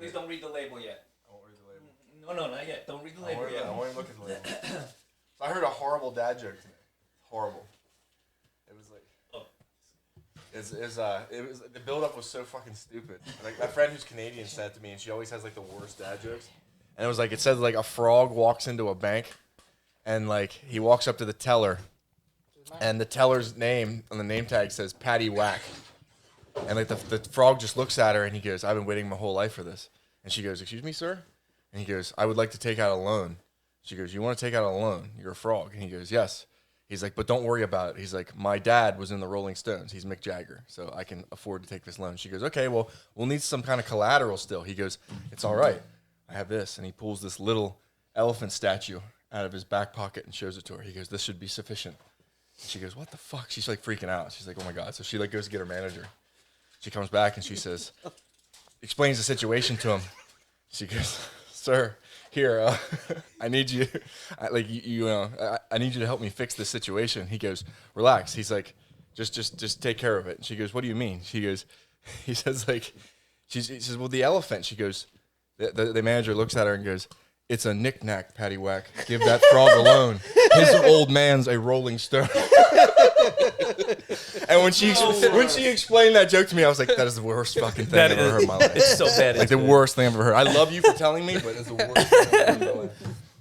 Please don't read the label yet. I won't read the label. No, not yet. Don't read the label yet. I won't even look at the label. So I heard a horrible dad joke today. Horrible. It was like, the build-up was so fucking stupid. Like my friend who's Canadian said it to me, and she always has like the worst dad jokes. And it was like, it says like a frog walks into a bank, and like he walks up to the teller, and the teller's name on the name tag says Patty Whack. And like the frog just looks at her and he goes, I've been waiting my whole life for this. And she goes, excuse me, sir? And he goes, I would like to take out a loan. She goes, you want to take out a loan? You're a frog. And he goes, yes. He's like, but don't worry about it. He's like, my dad was in the Rolling Stones. He's Mick Jagger, so I can afford to take this loan. She goes, okay, well, we'll need some kind of collateral still. He goes, it's all right. I have this. And he pulls this little elephant statue out of his back pocket and shows it to her. He goes, this should be sufficient. And she goes, what the fuck? She's like freaking out. She's like, oh my God. So she like goes to get her manager. She comes back and she says, explains the situation to him. She goes, sir, here, I need you, I need you to help me fix this situation. He goes, relax. He's like, just take care of it. And she goes, what do you mean? He says like, she says, well, the elephant. She goes, the manager looks at her and goes, it's a knick-knack, Patty Whack. Give that frog alone. His old man's a Rolling Stone. And when she explained that joke to me, I was like, that is the worst fucking thing I've ever heard in my life. It's so bad. Like the worst thing I've ever heard. I love you for telling me, but it's the worst thing I've ever heard in my life.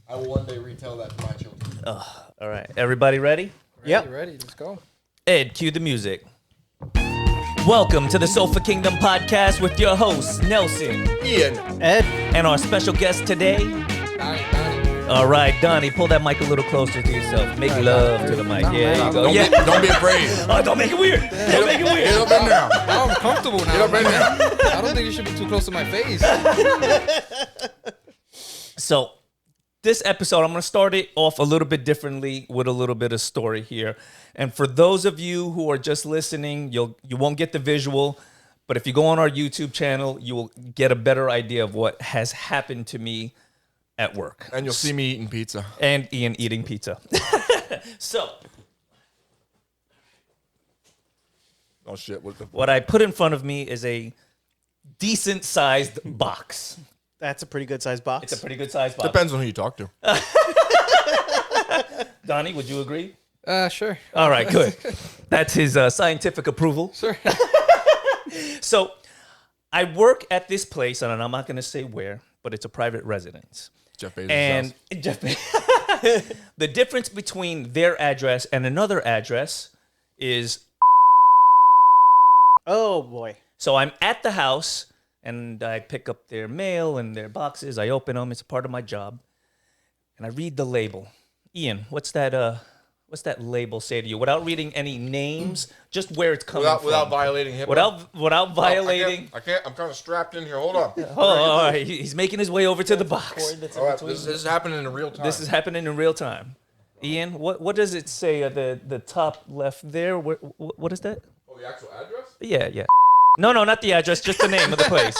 I will one day retell that to my children. All right. Everybody ready? Yep. Ready. Let's go. Ed, cue the music. Welcome to the Sofa Kingdom podcast with your hosts, Nelson, Ian, Ed. and our special guest today. Donnie. All right, Donnie, pull that mic a little closer to yourself. Make love to the mic. Yeah, there you go. Yeah. Don't be afraid. Oh, don't make it weird. Don't make it weird. Get up in there. Now I'm comfortable now. Get up in there. I don't think you should be too close to my face. So, this episode, I'm going to start it off a little bit differently with a little bit of story here. And for those of you who are just listening, you won't get the visual, but if you go on our YouTube channel, you will get a better idea of what has happened to me at work. And you'll see me eating pizza. And Ian eating pizza. So, oh shit! what I put in front of me is a decent-sized box. That's a pretty good sized box. It's a pretty good-sized box. Depends on who you talk to. Donnie, would you agree? Sure. All right, good. That's his scientific approval. Sure. So, I work at this place, and I'm not going to say where, but it's a private residence. Jeff Bezos' And the difference between their address and another address is, Oh boy. so I'm at the house and I pick up their mail and their boxes. I open them. It's a part of my job. And I read the label. Ian, what's that label say to you? Without reading any names, just where it's coming from. Without violating HIPAA. Without violating. I can't. I'm kind of strapped in here. Hold on. Oh, all right. He's making his way over to the box. All right, this is happening in real time. This is happening in real time. Ian, what does it say at the top left there? What is that? Oh, the actual address? Yeah. No, not the address, just the name of the place.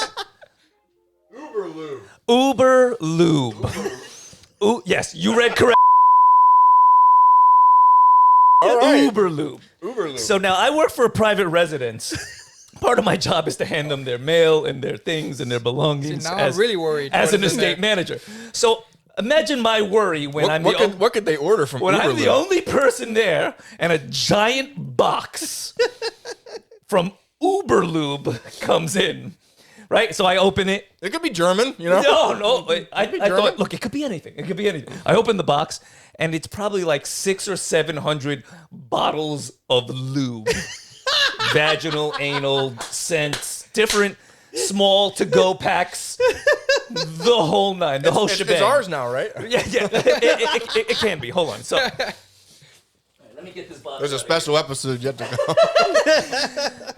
Uberlube. Uberlube. Ooh, yes, you read correct. All right. Uberlube. Uberlube. So now I work for a private residence. Part of my job is to hand them their mail and their things and their belongings. See, now I'm really worried. As What an is in estate there? manager. So imagine my worry when what could they order from when Uberlube? I'm the only person there and a giant box from Uberlube comes in, right? So I open it. It could be German, you know? No. I German? thought, look, it could be anything. It could be anything. I open the box and it's probably like 600 or 700 bottles of lube. Vaginal, anal, scents, different small to-go packs. The whole nine, the whole shebang. It's ours now, right? Yeah. It can be. Hold on. So, all right, let me get this box. There's a out special episode yet to go.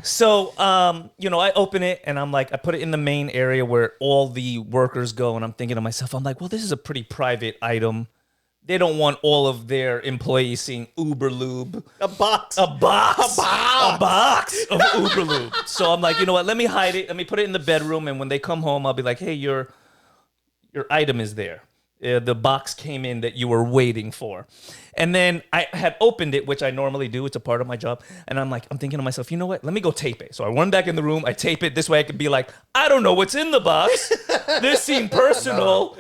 So, I open it and I'm like, I put it in the main area where all the workers go, and I'm thinking to myself, I'm like, well, this is a pretty private item. They don't want all of their employees seeing Uberlube. A box. A box of Uberlube. So I'm like, you know what? Let me hide it. Let me put it in the bedroom, and when they come home, I'll be like, hey, your item is there. the box came in that you were waiting for. And then I had opened it, which I normally do. It's a part of my job. And I'm thinking to myself, you know what? Let me go tape it. So I run back in the room. I tape it. This way I could be like, I don't know what's in the box. This seemed personal.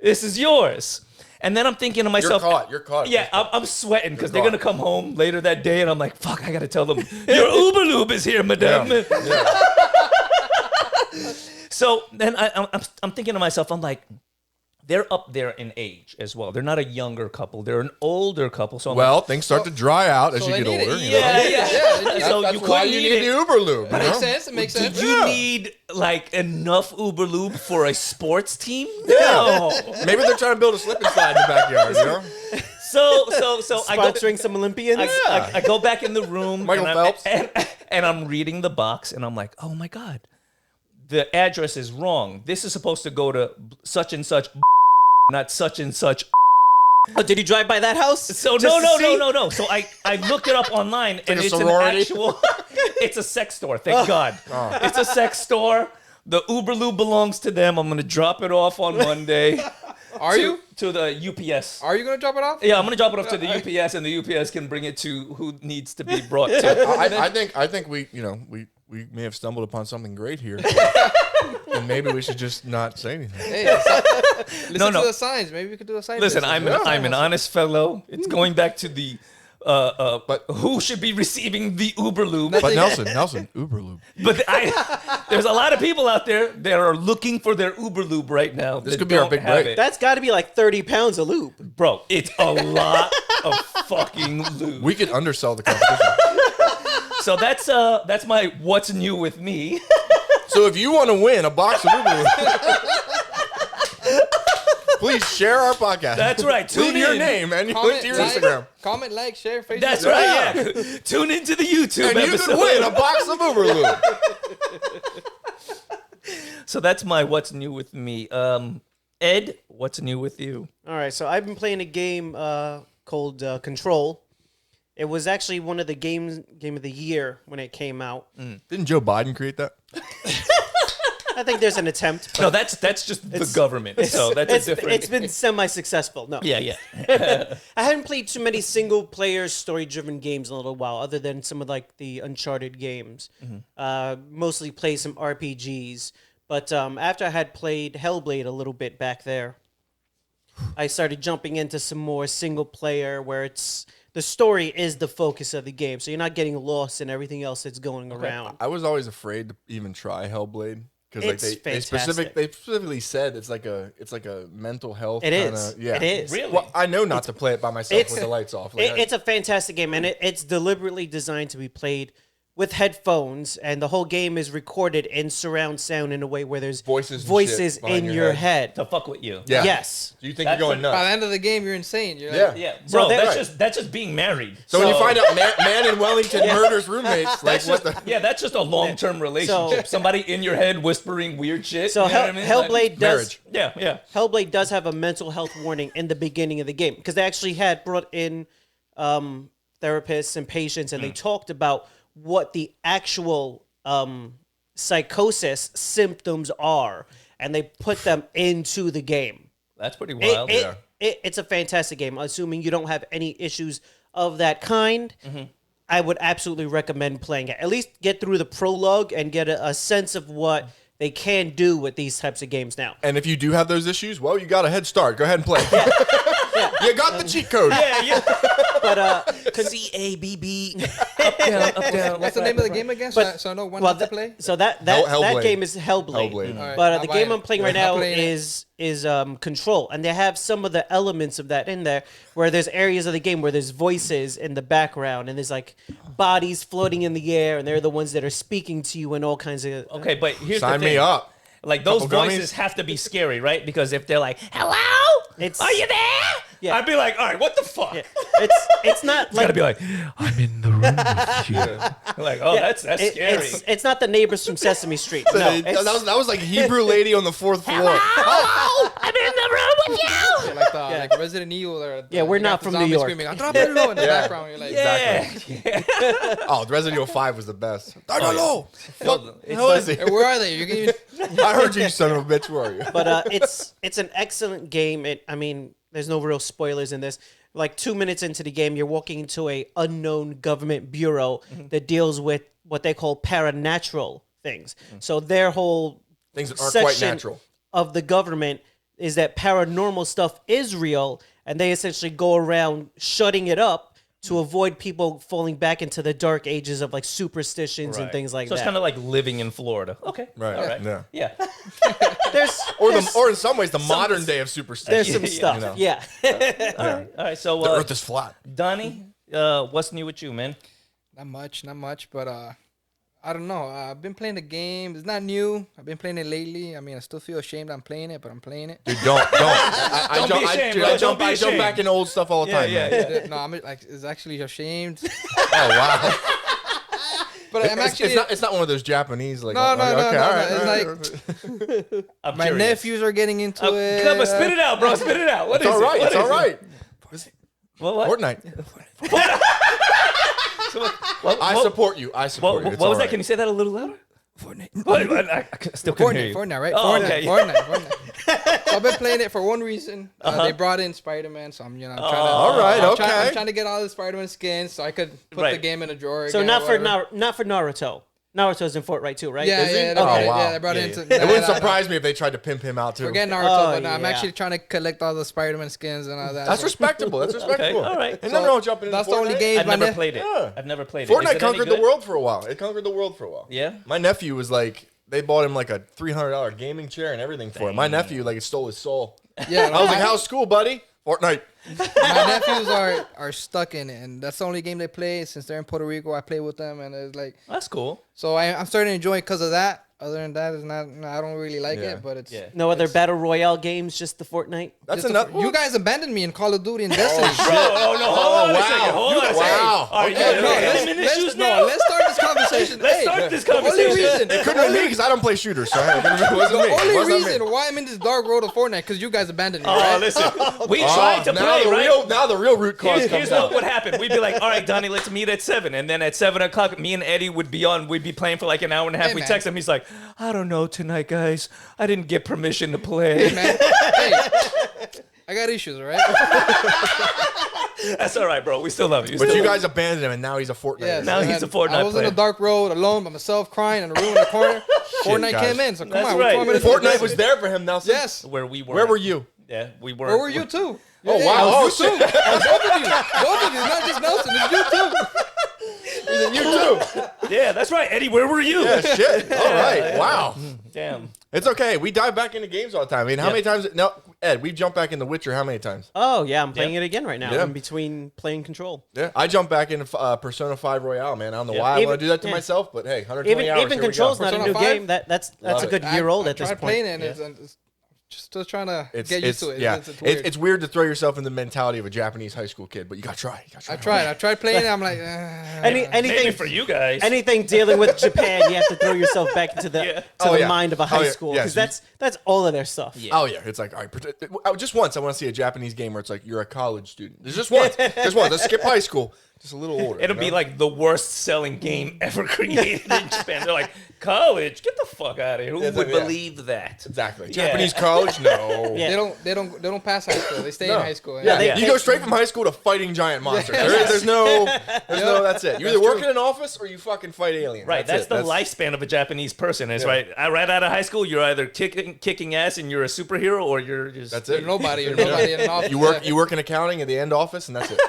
This is yours. And then I'm thinking to myself, You're caught. Yeah, I'm sweating because they're going to come home later that day. And I'm like, fuck, I got to tell them, your uberlube is here, madame. Yeah. So then I'm thinking to myself, I'm like, they're up there in age as well. They're not a younger couple. They're an older couple. So Things start to dry out as you get older. Yeah. So That's you why couldn't you need need the it. uberlube. Makes sense. It makes sense. Do you need like enough uberlube for a sports team? No. Maybe they're trying to build a slip and slide in the backyard. You know? So I go. Sponsoring some Olympians. I go back in the room, Michael Phelps. and I'm reading the box, and I'm like, oh my god, the address is wrong. This is supposed to go to such and such, not such and such. Oh, did you drive by that house? So Just to see? no. So I looked it up online, and a it's an sorority? actual. It's a sex store. Thank God. It's a sex store. The Uberlube belongs to them. I'm gonna drop it off on Monday. Are you? To the UPS? Are you gonna drop it off? Yeah, I'm gonna drop it off to the UPS, and the UPS can bring it to who needs to be brought to. I think we may have stumbled upon something great here. And maybe we should just not say anything. Hey, listen No. to the signs. Maybe we could do a sign. Listen, business. I'm an honest fellow. It's going back to the But who should be receiving the Uberlube. But Nelson, Uberlube. But there's a lot of people out there that are looking for their Uberlube right now. This that could be our don't big have break. it. That's got to be like 30 pounds of lube. Bro, it's a lot of fucking lube. We could undersell the competition. So that's my what's new with me. So if you want to win a box of Uberlube, please share our podcast. That's right. Leave Tune your in. name and you link Comment, to your like, Instagram. comment, like, share, Facebook. That's right. Yeah. Tune into the YouTube And you episode. could win a box of Uberlube. So that's my what's new with me. Ed, what's new with you? All right, so I've been playing a game called Control. It was actually one of the game of the year when it came out. Didn't Joe Biden create that? I think there's an attempt. No, that's just the government. So that's a different. It's been semi-successful. No. Yeah. I haven't played too many single-player, story-driven games in a little while, other than some of like the Uncharted games. Mostly play some RPGs. But after I had played Hellblade a little bit back there, I started jumping into some more single-player where the story is the focus of the game, so you're not getting lost in everything else that's going around. I was always afraid to even try Hellblade because like It's they fantastic. specifically said it's like a mental health. It kinda, is. Yeah. It is. Really? Well, I know not to play it by myself it's- with the lights off. Like, It's a fantastic game, and it's deliberately designed to be played with headphones, and the whole game is recorded in surround sound in a way where there's Voices and shit behind in your your head. head. To fuck with you. yeah. Yes. Do you think That's you're going a- By the nuts? end of the game, you're insane. You're Yeah. like, Yeah, So bro, that- that's just being married. So when you find out man in Wellington murders roommates, like that's what just, the? yeah, that's just a long-term relationship. Somebody in your head whispering weird shit. So you know what I mean? Hellblade Like, does Marriage. yeah. Hellblade does have a mental health warning in the beginning of the game because they actually had brought in therapists and patients, and they talked about what the actual psychosis symptoms are, and they put them into the game. That's pretty wild. It's a fantastic game. Assuming you don't have any issues of that kind, I would absolutely recommend playing it. At least get through the prologue and get a sense of what they can do with these types of games now. And if you do have those issues, well, you got a head start. Go ahead and play. You got the cheat code. Yeah. But CABB. Up, down. what's the name of the game again? So I know when not to play. So that Hellblade. game is Hellblade. Hellblade. All right, But I'll the buy game it. I'm playing right now I'll play it. is Control, and they have some of the elements of that in there, where there's areas of the game where there's voices in the background, and there's like bodies floating in the air, and they're the ones that are speaking to you and all kinds of. Okay, but here's Sign the thing. me up. Like those Couple gummies. voices have to be scary, right? Because if they're like, "Hello, It's- are you there?" Yeah. I'd be like, "All right, what the fuck?" It's not Gotta like be like, "I'm in the room with you." Like, oh, that's scary. It's not the neighbors from Sesame Street. No, that was like Hebrew lady on the fourth floor. Hello, I'm in the room like Resident Evil or we're you not got the from New zombie York. screaming, "I'm dropping low" in the Yeah. background. You're like, Yeah. Oh, the Resident Evil 5 was the best. I don't know. Well, it's How is he? "Hey, where are they? You're getting I heard you, son of a bitch. Where are you? But it's an excellent game. I mean, there's no real spoilers in this. Like 2 minutes into the game, you're walking into a unknown government bureau that deals with what they call paranatural things. So their whole Things that aren't quite section natural. of the government is that paranormal stuff is real, and they essentially go around shutting it up to avoid people falling back into the dark ages of like superstitions and things like So that. it's kind of like living in Florida. Okay. Right. All right. Yeah. Yeah. there's Or in some ways, the modern day of superstition. there's some stuff. You know. Yeah. All right. So, The Earth is flat. Donnie, what's new with you, man? not much, but I don't know. I've been playing the game. It's not new. I've been playing it lately. I mean, I still feel ashamed I'm playing it, but I'm playing it. Dude, don't. I Don't be ashamed, bro. I Don't jump be ashamed. back into old stuff all the time. man. No, I'm like, it's actually ashamed. Oh wow. But I'm actually. It's not one of those Japanese like. No, no, no, okay, no, all no. right, It's all right. I'm my curious. nephews are getting into Come it. on, spit it out, bro. Spit it out. What It's is all right. it? What It's all is it? right. What? Fortnite. I support you. I support you. What It's was all that? right. Can you say that a little louder? Fortnite. What? I still couldn't hear you. Fortnite, right? Oh, Fortnite, okay. Fortnite. So I've been playing it for one reason. They brought in Spider-Man, so I'm trying to. All right, okay. I'm trying to get all the Spider-Man skins so I could put the Right. game in a drawer. So again, not for whatever. not for Naruto. Naruto's in Fortnite too, right? Yeah, Is he? yeah, they Oh, brought it- wow. yeah, they brought Yeah, it into. yeah. It wouldn't surprise me if they tried to pimp him out too. Forget Naruto, Oh, but no, I'm yeah. actually trying to collect all the Spider-Man skins and all that. That's so respectable. That's respectable. all right. And nothing wrong with jumping into that's the only Fortnite. game I've my never nep- played it. Yeah. I've never played it. Is Fortnite it any conquered the good? world for a while. It conquered the world for a while. Yeah. My nephew was like, they bought him like a $300 gaming chair and everything for him. My nephew, like, it stole his soul. Yeah, I was like, how's school, buddy? Fortnite. my nephews are stuck in it, and that's the only game they play. Since they're in Puerto Rico, I play with them, and it's like, That's cool. so I'm starting to enjoy it because of that. Other than that, it's not. No, I don't really like Yeah. it, but it's. Yeah. No other battle royale games, just the Fortnite. That's just enough. you guys abandoned me in Call of Duty and Destiny. Bro, oh no, hold on a second. Hold on a second. Wow. Are you Okay, No, admin issues now? let's start this conversation. Let's Hey, start this the only conversation. reason, It couldn't be me because I don't play shooters, so it wasn't me. the It only wasn't me. reason why I'm in this dark road of Fortnite because you guys abandoned me. Oh, right? listen. We Oh, tried to now play, right? Now the real root cause Here's comes what out. would happen. We'd be like, all right, Donnie, let's meet at 7. And then at 7 o'clock, me and Eddie would be on. We'd be playing for like an hour and a half. Hey, we man. text him. He's like, I don't know tonight, guys. I didn't get permission to play. Man, hey, I got issues, all right? That's all right, bro. We still love you. But Still you love guys abandoned him, and now he's a Fortnite. Yes, Now man. he's a Fortnite I was in player. a dark road alone by myself, crying in a room in the corner. Fortnite guys. came in, so come That's on. right. What do you want me to do? Fortnite was there for him, Nelson. Yes. where we were. Where were you? Yeah, we were. Where were you too? Oh, Yeah, wow. it Oh, was you too. It was both of you. Both of you, not just Nelson. It's you too. You too. Yeah, that's right, Eddie. Where were you? Yeah, shit. All right. Wow. Damn. It's okay. We dive back into games all the time. I mean, how Yeah. many times? No, Ed, we've jumped back into Witcher how many times? Oh yeah, I'm playing Yeah. it again right now. Yeah. I'm between playing Control. Yeah. I jumped back into Persona 5 Royale, man. I don't know Yeah. why I Even- want to do that to yeah. myself, but hey, 120 hours. Even here we go. Control's not a Persona new 5? game. That's Love a it. good year old I at this tried point. playing it, and it's just still trying to get used It's to it. yeah. It's weird. It's weird to throw yourself in the mentality of a Japanese high school kid, but you gotta try. You gotta try. I tried playing it. I'm like, Maybe Anything for you guys. anything dealing with Japan, you have to throw yourself back into the Yeah. to Oh, the yeah. mind of a Oh, high yeah. school Yeah, because so that's all of their stuff. Yeah. Oh yeah, it's like all right. Just once, I want to see a Japanese game where it's like you're a college student. There's just once. Just once. Let's skip high school. Just a little older. It'll you be know? like the worst selling game ever created in Japan. They're like, college? Get the fuck out of here. Who Yeah, would yeah. believe that? exactly Yeah. Japanese college. No. Yeah. they don't pass high school. They stay No. in high school. Yeah, Yeah. you go straight from high school to fighting giant monsters. There's no, that's it. You either work in an office or you fucking fight aliens. Right, that's it. the lifespan of a Japanese person. It's Yeah. right out of high school, you're either kicking ass and you're a superhero, or you're just That's You're it. nobody. You're nobody in an office. You work in accounting at the end office, and that's it.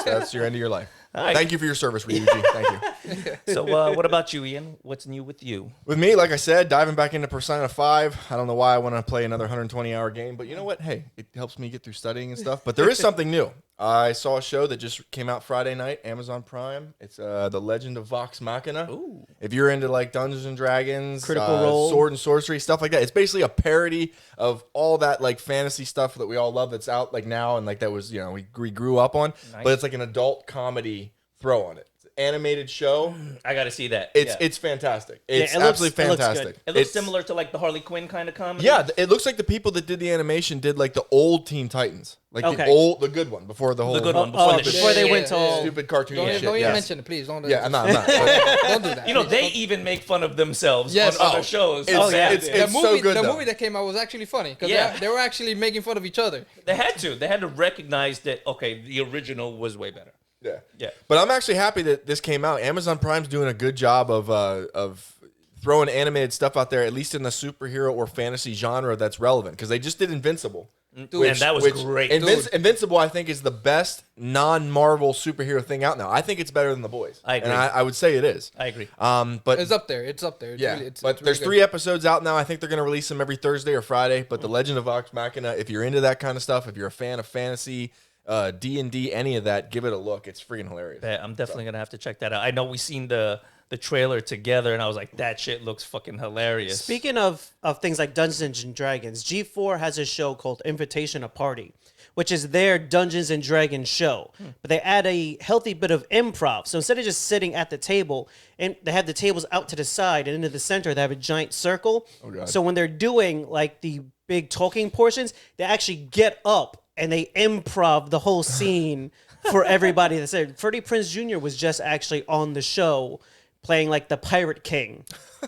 That's your end of your life. right. Thank you for your service, Ryuji. Thank you. So, what about you, Ian? What's new with you? With me, like I said, diving back into Persona 5. I don't know why I want to play another 120-hour game, but you know what? Hey, it helps me get through studying and stuff. But there is something new. I saw a show that just came out Friday night, Amazon Prime. It's The Legend of Vox Machina. Ooh. If you're into like Dungeons and Dragons, Critical Role. sword and sorcery, stuff like that, it's basically a parody of all that like fantasy stuff that we all love that's out like now and like that was we grew up on. Nice. But it's like an adult comedy throw on it. animated show. I got to see that. It's fantastic. It's it looks- absolutely it looks fantastic. good. It looks It's- similar to like the Harley Quinn kind of comedy. Yeah, it looks like the people that did the animation did like the old Teen Titans, like Okay. the good one before the whole The good one before the before they shit. went to all. stupid cartoon Don't, shit. don't even yes. mention it, please. Don't. Yeah, I'm not. But Don't do that. You know, please. they Don't- even make fun of themselves Yes. on other Oh, shows. it's- Bad it's- they- the movie, so good, the though. movie that came out was actually funny because Yeah. they were actually making fun of each other. They had to. They had to recognize that, okay, the original was way better. yeah, Yeah. But I'm actually happy that this came out. Amazon Prime's doing a good job of throwing animated stuff out there, at least in the superhero or fantasy genre that's relevant. Because they just did Invincible. Dude, And that was great. Invincible, I think, is the best non-Marvel superhero thing out now. I think it's better than The Boys. I agree. And I would say it is. I agree. But It's up there. It's up there. It's yeah, really, it's, but it's there's really 3 episodes out now. I think they're going to release them every Thursday or Friday. But The Legend of Vox Machina, if you're into that kind of stuff, if you're a fan of fantasy, D&D, any of that, give it a look. It's freaking hilarious. Yeah, I'm definitely gonna have to check that out. I know we seen the trailer together, and I was like, that shit looks fucking hilarious. Speaking of things like Dungeons and Dragons, G4 has a show called Invitation to Party, which is their Dungeons and Dragons show. But they add a healthy bit of improv. So instead of just sitting at the table, and they have the tables out to the side, and into the center they have a giant circle. Oh, God. So when they're doing like the big talking portions, they actually get up and they improv the whole scene for everybody that's there. Freddie Prinze Jr. was just actually on the show playing like the Pirate King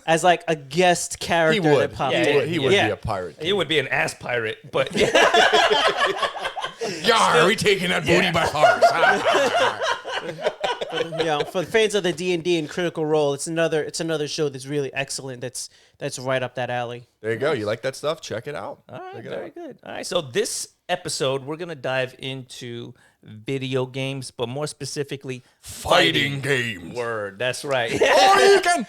as like a guest character He would. that popped Yeah, in. He would Yeah. be a pirate. He would be an ass pirate, but Yar, we taking that booty by heart. You know, for fans of the D&D and Critical Role, it's another show that's really excellent. That's right up that alley. There you go. You like that stuff? Check it out. all right, Check it very out. good. All right, so this episode we're gonna dive into video games, but more specifically, Fighting games. Word, that's right. Oh, you can.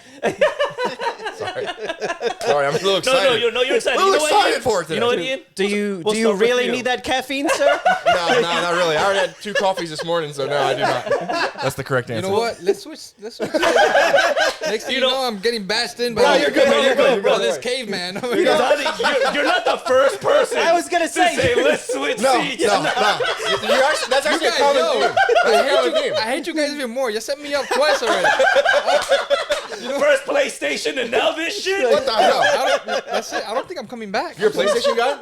Sorry, I'm a little excited. You're excited. A little You know what, excited Ian? for it today. You know what, Ian? Do you We'll do you start with really you. need that caffeine, sir? No, not really. I already had 2 coffees this morning, so no, I do not. That's the correct You answer. know what? Let's switch. Next thing you know, I'm getting bashed in by No, you're good, man. You're good. bro, Don't this worry. caveman. Donnie, you're not the first person. I was gonna to say. say let's switch No, seats. no. You're actually, that's actually a guys, common yo. theme. That's a common theme. I hate you guys even more. You set me up twice already. First PlayStation and now this shit. What the hell? That's it. I don't think I'm coming back. You're a PlayStation guy?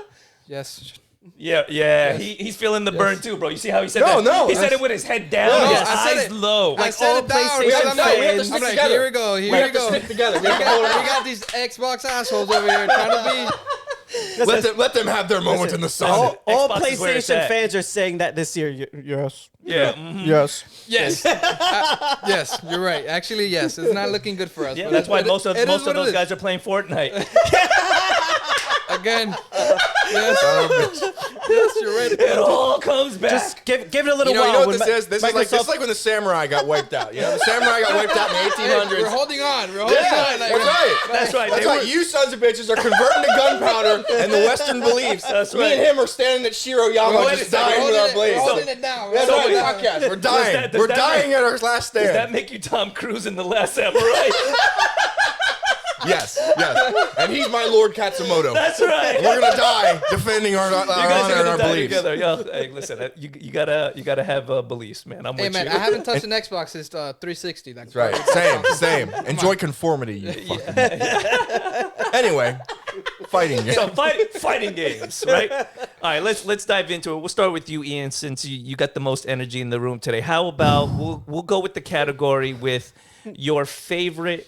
Yes. Yeah. He's feeling the burn too, bro. You see how he said No, that? no, He said that's- it with his head down, No, and his I said eyes it. low. I set all it down. PlayStation We have to I'm stick like, together. here we go. Here We we have to go. stick together. We We have to hold it got, out. we got these Xbox assholes over here trying to be. Let them have their moment in the sun. All Xbox is where it's PlayStation at. fans are saying that this year. Yes. Yeah. mhm. Yes. Yes. Yes, you're right. Actually, yes. It's not looking good for us. Yeah, but that's why it- most of it is what it those is. guys are playing Fortnite. Again. Yes. Yes, you're right. It all comes back. Just give it a little You know, while. you know when what this is? This is like when the samurai got wiped out. You know, the samurai got wiped out in the 1800s. We're holding on. We're holding Yeah, on. that's right. That's right. That's They right. were- You sons of bitches are converting to gunpowder and the Western beliefs. That's Me right. and him are standing at Shiroyama We're just holding- dying with our blades. We're holding it down. That's So right. wait. Podcast. We're dying. that- does We're that dying at our last Does that stand. make you Tom Cruise in The Last Samurai? Yes. And he's my Lord Katsumoto. That's right. We're gonna die defending our You guys honor are and gonna our die beliefs. together. Yo, hey, listen, you gotta have beliefs, man. I'm Hey, with man, you. I haven't touched an Xbox since 360. That's Right. Same. Enjoy conformity, you fucking. Anyway, fighting game. So fighting games, right? All right, let's dive into it. We'll start with you, Ian, since you got the most energy in the room today. How about we'll go with the category with your favorite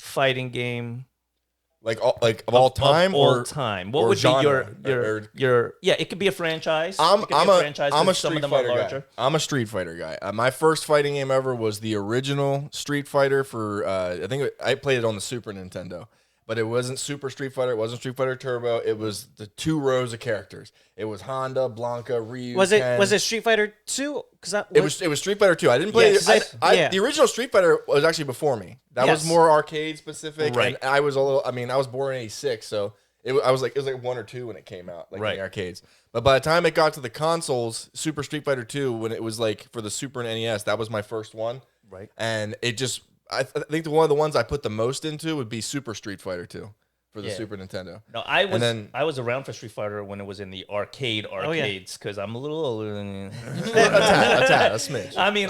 fighting game Like of all time of all or time. What or would genre, be your yeah? It could be a franchise. I'm it could be a franchise. I'm a 'cause some of Street them are Fighter guy. larger. I'm a Street Fighter guy. My first fighting game ever was the original Street Fighter for I think I played it on the Super Nintendo. But it wasn't Super Street Fighter. It wasn't Street Fighter Turbo. It was the 2 rows of characters. It was Honda, Blanca, Ryu. Was it Ken. was it Street Fighter 2? Because It was Street Fighter 2. I didn't play Yeah, it. 'cause yeah. The original Street Fighter was actually before me. That was Yes. more arcade specific. Right. And I was a little. I mean, I was born in '86, so it was like 1 or 2 when it came out, like in Right. the arcades. But by the time it got to the consoles, Super Street Fighter 2, when it was like for the Super and NES, that was my first one. Right. And it just, I think one of the ones I put the most into would be Super Street Fighter 2. for the Yeah. Super Nintendo. No, I was then- I was around for Street Fighter when it was in the arcades because I'm a little older than you. a smidge. I mean,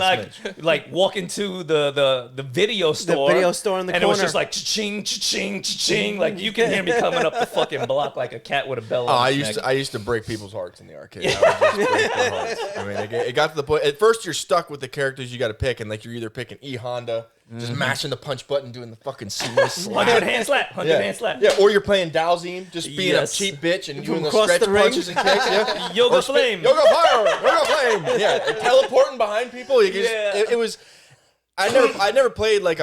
like walk into the video store, video store in the and it was corner. just like ching ching ching. Like you can hear me coming up the fucking block like a cat with a bell. Oh, on I its used neck. to break people's hearts in the arcade. I would just break their hearts. I mean, it got to the point. At first, you're stuck with the characters you got to pick, and like you're either picking E Honda, just mashing the punch button, doing the fucking seamless slap. 100 hand slap, 100 hand slap. Yeah, or you're playing Dowsing, just being Yes. a cheap bitch and doing the Cross stretch the ring. punches and kicks. Yeah. Yoga Or flame. Yoga fire. Yoga flame. Yeah, and teleporting behind people. You just, Yeah. it was. I never played like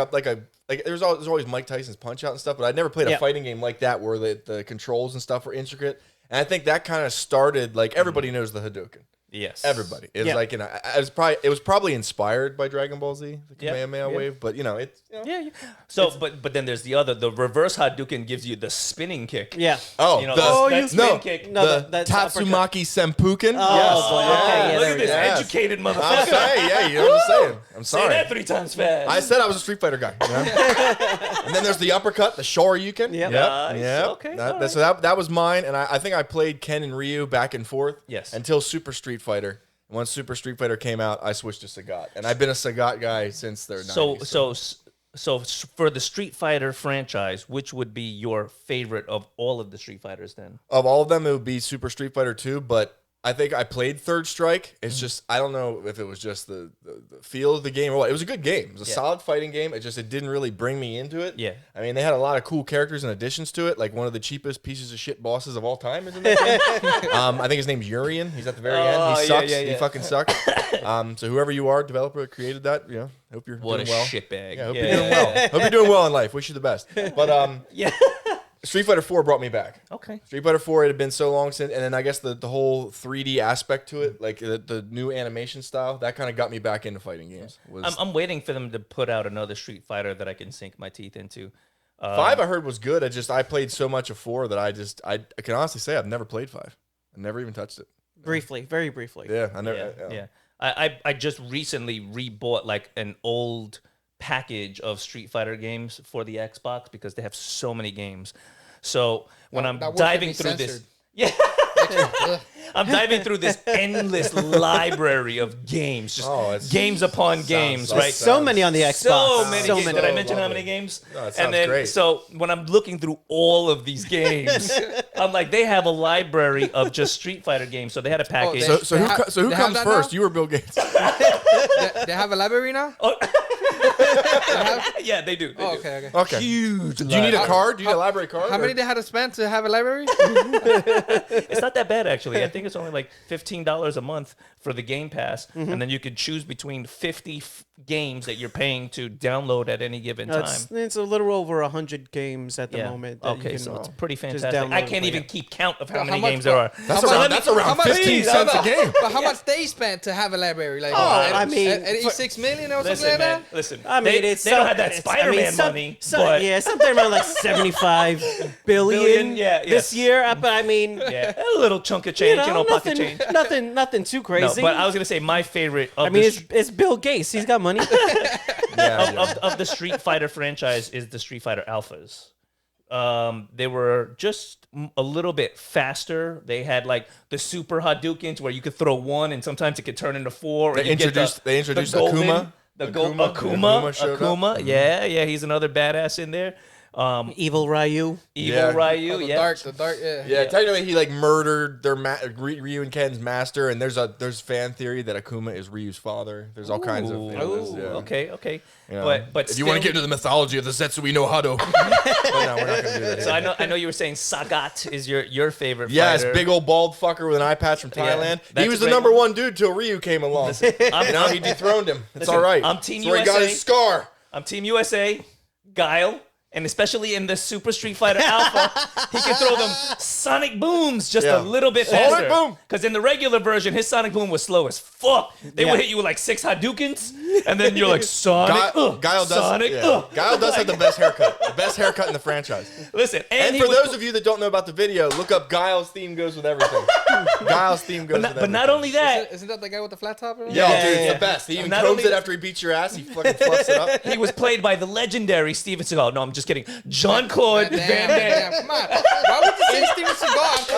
there's always Mike Tyson's Punch Out and stuff, but I never played a Yeah. fighting game like that where the controls and stuff were intricate. And I think that kind of started like everybody knows the Hadouken. Yes, Everybody. It was Yeah. like it was probably inspired by Dragon Ball Z, the Yeah, Kamehameha yeah. wave, but you know, it's Yeah. So, but then there's the reverse Hadouken gives you the spinning kick. Yeah. Oh, You know, the, that spin no, kick. No, the that's Tatsumaki Senpuken. Oh, Yes. boy. Yeah. Okay, yeah, Look there at we this go. Yes. educated I'm motherfucker. saying, yeah, you know what I'm saying. I'm Say sorry. that 3 times fast. I said I was a Street Fighter guy. You know? And then there's the uppercut, the Shoryuken. Yep. Nice. Yep. Okay, That, all that- so that was mine, and I think I played Ken and Ryu back and forth. Yes. Until Super Street Fighter. And once Super Street Fighter came out, I switched to Sagat, and I've been a Sagat guy since their 90s. So for the Street Fighter franchise, which would be your favorite of all of the Street Fighters then? Of all of them, it would be Super Street Fighter 2, but I think I played Third Strike. It's just, I don't know if it was just the feel of the game or what. It was a good game. It was a solid fighting game. It didn't really bring me into it. Yeah. I mean, they had a lot of cool characters and additions to it. Like one of the cheapest pieces of shit bosses of all time is in that game. I think his name's Urian. He's at the very end. Oh, He yeah, sucks. yeah, He yeah. fucking sucks. So whoever you are, developer that created that, you know, hope you're What doing a well. shitbag. Yeah, hope you're doing well. Hope you're doing well in life. Wish you the best. But Yeah. Street Fighter 4 brought me back. Okay. Street Fighter 4, it had been so long since, and then I guess the whole 3D aspect to it, like the new animation style, that kind of got me back into fighting games. I'm waiting for them to put out another Street Fighter that I can sink my teeth into. 5 I heard was good. I played so much of 4 that I can honestly say I've never played 5. I never even touched it. Briefly, very briefly. Yeah, I never. Yeah. I just recently rebought like an old package of Street Fighter games for the Xbox because they have so many games. So when I'm That word should diving be through this, censored. yeah, Ugh. I'm diving through this endless library of games, just Oh, it's- games upon sounds- games, sounds- right? So many on the Xbox. So many So games. many. Did I mention how Lovely. many games? No, it and sounds then, great. so when I'm looking through all of these games, I'm like, they have a library of just Street Fighter games. So they had a package. they- So who they have comes that first? now? You or Bill Gates? They have a library now? Yeah, they do. They Oh, do. okay, okay. Okay. Huge. Do you need a card? Do you need a library card? How or- many they had to spend to have a library? It's not that bad actually. I think it's only like $15 a month for the Game Pass, and then you could choose between 50 games that you're paying to download at any given No, time. it's a little over 100 games at the Yeah. moment. that you Okay, can, so it's pretty just fantastic. download I and can't play even it. keep count of how How many much- games there are. That's How around, much- that's around how much- 15 Please, cents a game. But how much they spent to have a library? Like, I mean, at 86 million or something Listen, like man. that? Listen. I mean, they don't have that Spider-Man money, but yeah, something around like 75 billion, Billion, yeah, this yes. year. But I mean, yeah, a little chunk of change, pocket change. nothing too No, crazy. but I was gonna say my favorite. Of I mean, the it's Bill Gates. He's got money. of the Street Fighter franchise is the Street Fighter Alphas. They were just a little bit faster. They had like the super Hadoukens where you could throw one and sometimes it could turn into 4. or They you get introduced the golden- Akuma. Akuma showed up. Akuma. Yeah, he's another badass in there. Evil Ryu. Evil Yeah. Ryu, Oh, the yeah. dark, yeah. Yeah, technically he like murdered their Ryu and Ken's master, and there's fan theory that Akuma is Ryu's father. There's all kinds of. You know, Ooh, okay. you know. But if you want to still- get into the mythology of the Zetsui no Hado, but no, we're not gonna do that. So here. I know you were saying Sagat is your favorite Yes, fighter. big old bald fucker with an eye patch from Yeah, Thailand. that's He was the great. number one dude till Ryu came along. I'm- You know, he dethroned him. It's Listen, all right. I'm Team That's where he got USA. his scar. I'm Team USA, Guile, and especially in the Super Street Fighter Alpha, he can throw them sonic booms just Yeah. a little bit Sonic faster. boom. Because in the regular version, his sonic boom was slow as fuck. They Yeah. would hit you with like 6 Hadoukens, and then you're like Sonic. Guile does. Sonic. Guile does have the best haircut. The best haircut in the franchise. Listen, And he for was- those of you that don't know about the video, look up Guile's theme goes with everything. Guile's theme goes with everything. but not only that, Isn't that the guy with the flat top? Yo, Yeah, dude, yeah, it's yeah. the best. He even Not combs only- it after he beats your ass. He fucking fluffs it up. he was played by the legendary Steven Seagal. No, I'm just just kidding. Jean-Claude Van Damme. Come on. Why would you say Steven Seagal?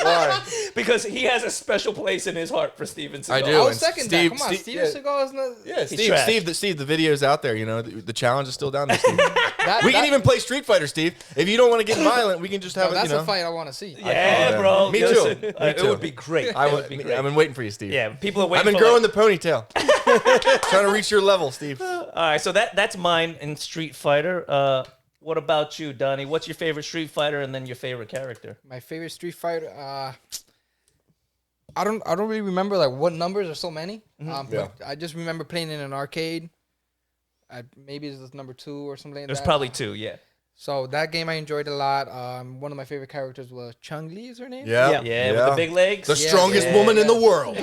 Why? Because he has a special place in his heart for Steven Seagal. I do. I would and second Steve- that. Come on, Steve- Steven Seagal is not. Yeah, trash. Steve, the video's out there. You know, the challenge is still down there. Steve. That, We can even play Street Fighter, Steve. If you don't want to get violent, we can just have it. That's You know, a fight I want to see. Yeah, bro. Me too. Listen, Me It too. would be great. I It would. would be great. I've been waiting for you, Steve. Yeah, people are I've waiting been for growing like, the ponytail, trying to reach your level, Steve. All right, so that's mine in Street Fighter. What about you, Donnie? What's your favorite Street Fighter and then your favorite character? My favorite Street Fighter. I don't really remember like what numbers are so many. But I just remember playing in an arcade. Maybe it was number 2 or something like There's that. probably 2, yeah. So that game I enjoyed a lot. One of my favorite characters was Chun-Li, is her name? Yeah, Yeah, with the big legs. the Yeah, strongest yeah, woman in yeah. the world.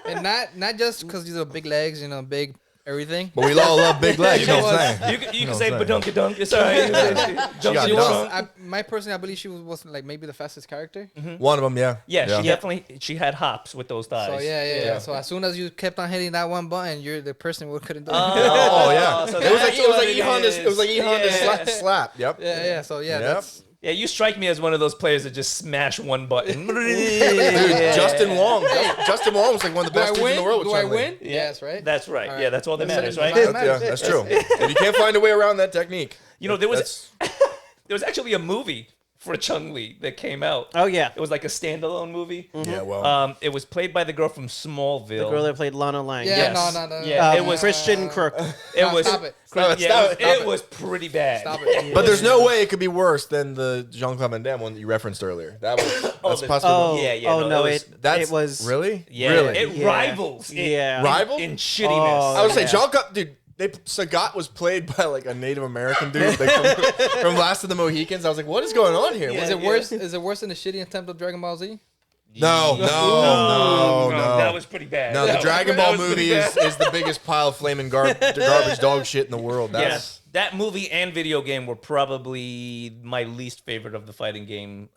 And not just because these are big legs, big everything. But we all love big legs. You know what I'm saying? You can know say what I'm saying? badunkadunk. It's all right. She got She dumb. was, my personally, I believe she was like maybe the fastest character. One of them, yeah. Yeah, she definitely she had hops with those thighs. So yeah. So as soon as you kept on hitting that one button, you're the person who couldn't do it. Oh yeah. so It was like that's it was what like it E Honda's. It was like E is. Honda's Yeah. slap. Yep. Yeah. So yeah, Yep. that's Yeah, you strike me as one of those players that just smash one button. Dude, Justin Wong. Justin Wong was like one of the do I best dudes win? in the world. with Do I Chun-Li. win? Yes, right. That's right. All right. Yeah, that's all that That's matters, it. right? That's- Yeah, that's true. If you can't find a way around that technique, You know, there was that's- there was actually a movie for Chun-Li that came out. Oh yeah, It was like a standalone movie. yeah. Well, It was played by the girl from Smallville. the girl that played Lana Lang. Yeah, Yes. no. Yeah, it was Christian Crook. It No, was stop it. Stop Yeah, it. it was pretty bad. Stop it. but there's no way it could be worse than the Jean-Claude Van Damme one that you referenced earlier. That was that's the- possibly. Oh Yeah, yeah, Oh no, no, it was- That's it was really Yeah, really. it Yeah. rivals. Yeah. Rival? in shittiness. Oh, I would say yeah. Jean-Claude, dude. Sagat was played by like a Native American dude like, from Last of the Mohicans. I was like, what is going on here? Yeah. Is it worse? Is it worse than the shitty attempt of Dragon Ball Z? No. That was pretty bad. No, the That Dragon was- that Ball was pretty movie bad. is the biggest pile of flaming garbage dog shit in the world. That's Yes, that movie and video game were probably my least favorite of the fighting game.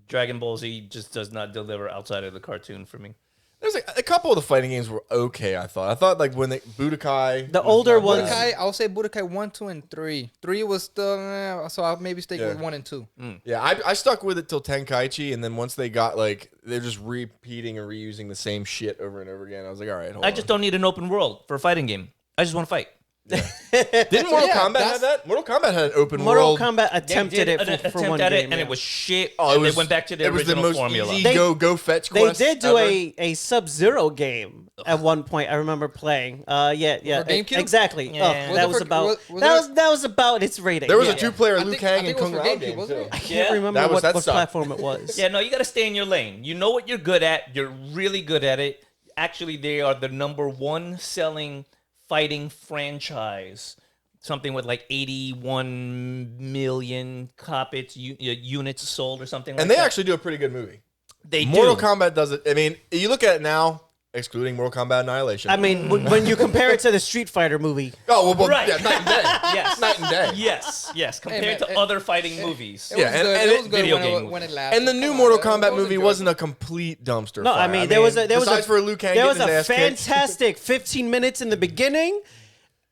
Dragon Ball Z just does not deliver outside of the cartoon for me. there's like a couple of the fighting games were okay. I thought like when they Budokai, The older was not ones- bad. Budokai, I'll say Budokai 1, 2, and 3. 3 was still, so I'll maybe stick Yeah. with 1 and 2. Yeah, I stuck with it till Tenkaichi, and then once they got like they're just repeating and reusing the same shit over and over again. I was like, all right, hold I on. just don't need an open world for a fighting game. I just want to fight. Didn't Mortal yeah, Kombat that's- have that? Mortal Kombat had an open Mortal world. Kombat attempted it for one at game. it, and yeah. it was shit. Oh, and they went back to the it was original the most formula. easy They- go fetch They quest did do ever. a Sub-Zero game at one point. I remember playing. Yeah. For GameCube? Exactly. Yeah. Oh, Was that it was for- about was that was about its rating. There was yeah. a two-player I Liu think- I Kang think and it was Kung for Lao GameCube, game wasn't too. it? I can't Yeah. remember That what sucked. platform it was. Yeah, no, you got to stay in your lane. You know what you're good at. You're really good at it. Actually, they are the #1 selling fighting franchise. Something with like 81 million copies, units sold or something like And they that. actually do a pretty good movie. They Mortal do. Kombat does it. I mean, you look at it now, excluding Mortal Kombat Annihilation. I mean, when you compare it to the Street Fighter movie, oh well, Right. yeah, night and day. Yes. Night and day. Yes. Compared man, to other fighting movies. It Yeah, was and- good. and It it- was good video when game. when it lasted. And the new Come Mortal on, Kombat it was movie good. wasn't a complete dumpster no, fire. I mean there was a besides for Liu Kang there was getting a his ass kicked. fantastic 15 minutes in the beginning,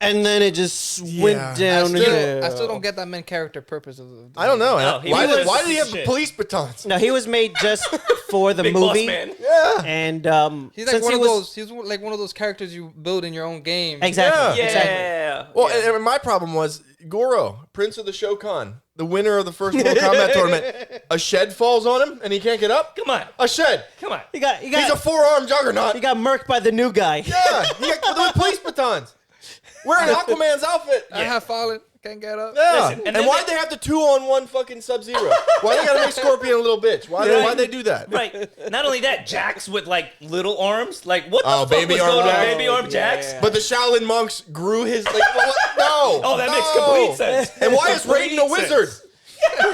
and then it just went Yeah. down. I still don't get that main character purpose of the I don't know. No, he why, was why did he have shit. police batons? No, he was made just for the Big boss movie, man. Yeah. and He's like since one he of was those. He's like one of those characters you build in your own game. exactly, Yeah. exactly. Yeah. Well, and my problem was Goro, Prince of the Shokan, the winner of the first Mortal Kombat tournament. A shed falls on him and he can't get up. Come on. A shed. Come on. He got He's a four-armed juggernaut. he got murked by the new guy. Yeah, he got with police batons. Wearing Aquaman's outfit. I have fallen. Can't get up. Yeah. Listen, and and then why'd they have the 2-on-1 fucking Sub-Zero? Why they gotta make Scorpion a little bitch? Why'd they do that? Right. Not only that, Jax with like little arms. Like what the Oh, fuck baby was arm going on, Jax. baby arm Jax? Yeah. But the Shaolin monks grew his like what? No. Oh, that makes No. complete sense. And why is Complete Raiden a wizard? sense.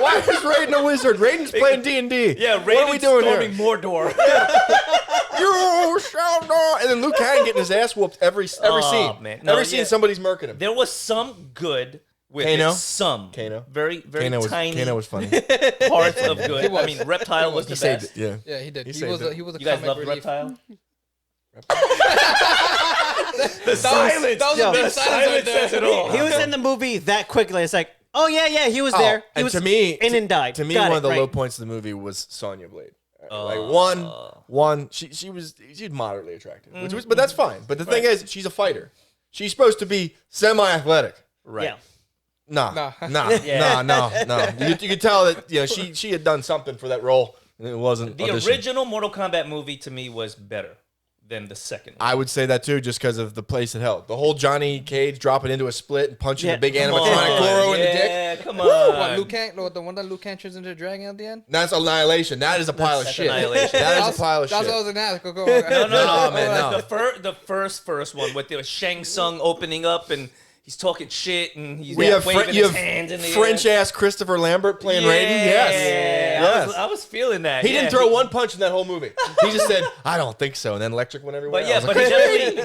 Why is Raiden a wizard? Raiden's playing D&D. Yeah, What are we Raiden's doing storming here? Mordor. You shall not. And then Liu Kang getting his ass whooped every scene. Man. No, Every scene yeah. somebody's murking him. There was some good with Kano? it. Some. Kano? Very, very tiny Kano was funny. parts of good. He was. I mean, Reptile was the He saved best. it. Yeah. Yeah, he did. He saved was it. he was a You guys comic love relief. Reptile? The silence. that was Yo, a big The silence right silence says there. it all. He was in the movie that quickly. It's like, oh yeah, he was there. He and was to me, in and died. To me, Got one it, of the right. low points of the movie was Sonya Blade. Like she's moderately attractive, but that's fine. But the thing is, she's a fighter. She's supposed to be semi-athletic. Right. Yeah. Nah. Yeah. No. You could tell that she had done something for that role, and it wasn't The auditioned. original Mortal Kombat movie to me was better than the second one. I would say that too, just because of the place it held. The whole Johnny Cage dropping into a split and punching Yeah. the big Come animatronic on. Goro in the dick. Yeah, come What, on. Liu Kang? The one that Liu Kang turns into a dragon at the end? That's Annihilation. That is a pile of That's shit. Annihilation. That is a pile of That's shit. what I was gonna ask. Go. No, No, man, no. The first one with the Shang Tsung opening up and he's talking shit and he's We have waving you his have hands in the French air. ass Christopher Lambert playing Raiden. Yes. I was feeling that. He yeah. didn't throw one punch in that whole movie. He just said, "I don't think so," and then electric went everywhere. But I yeah, was but like,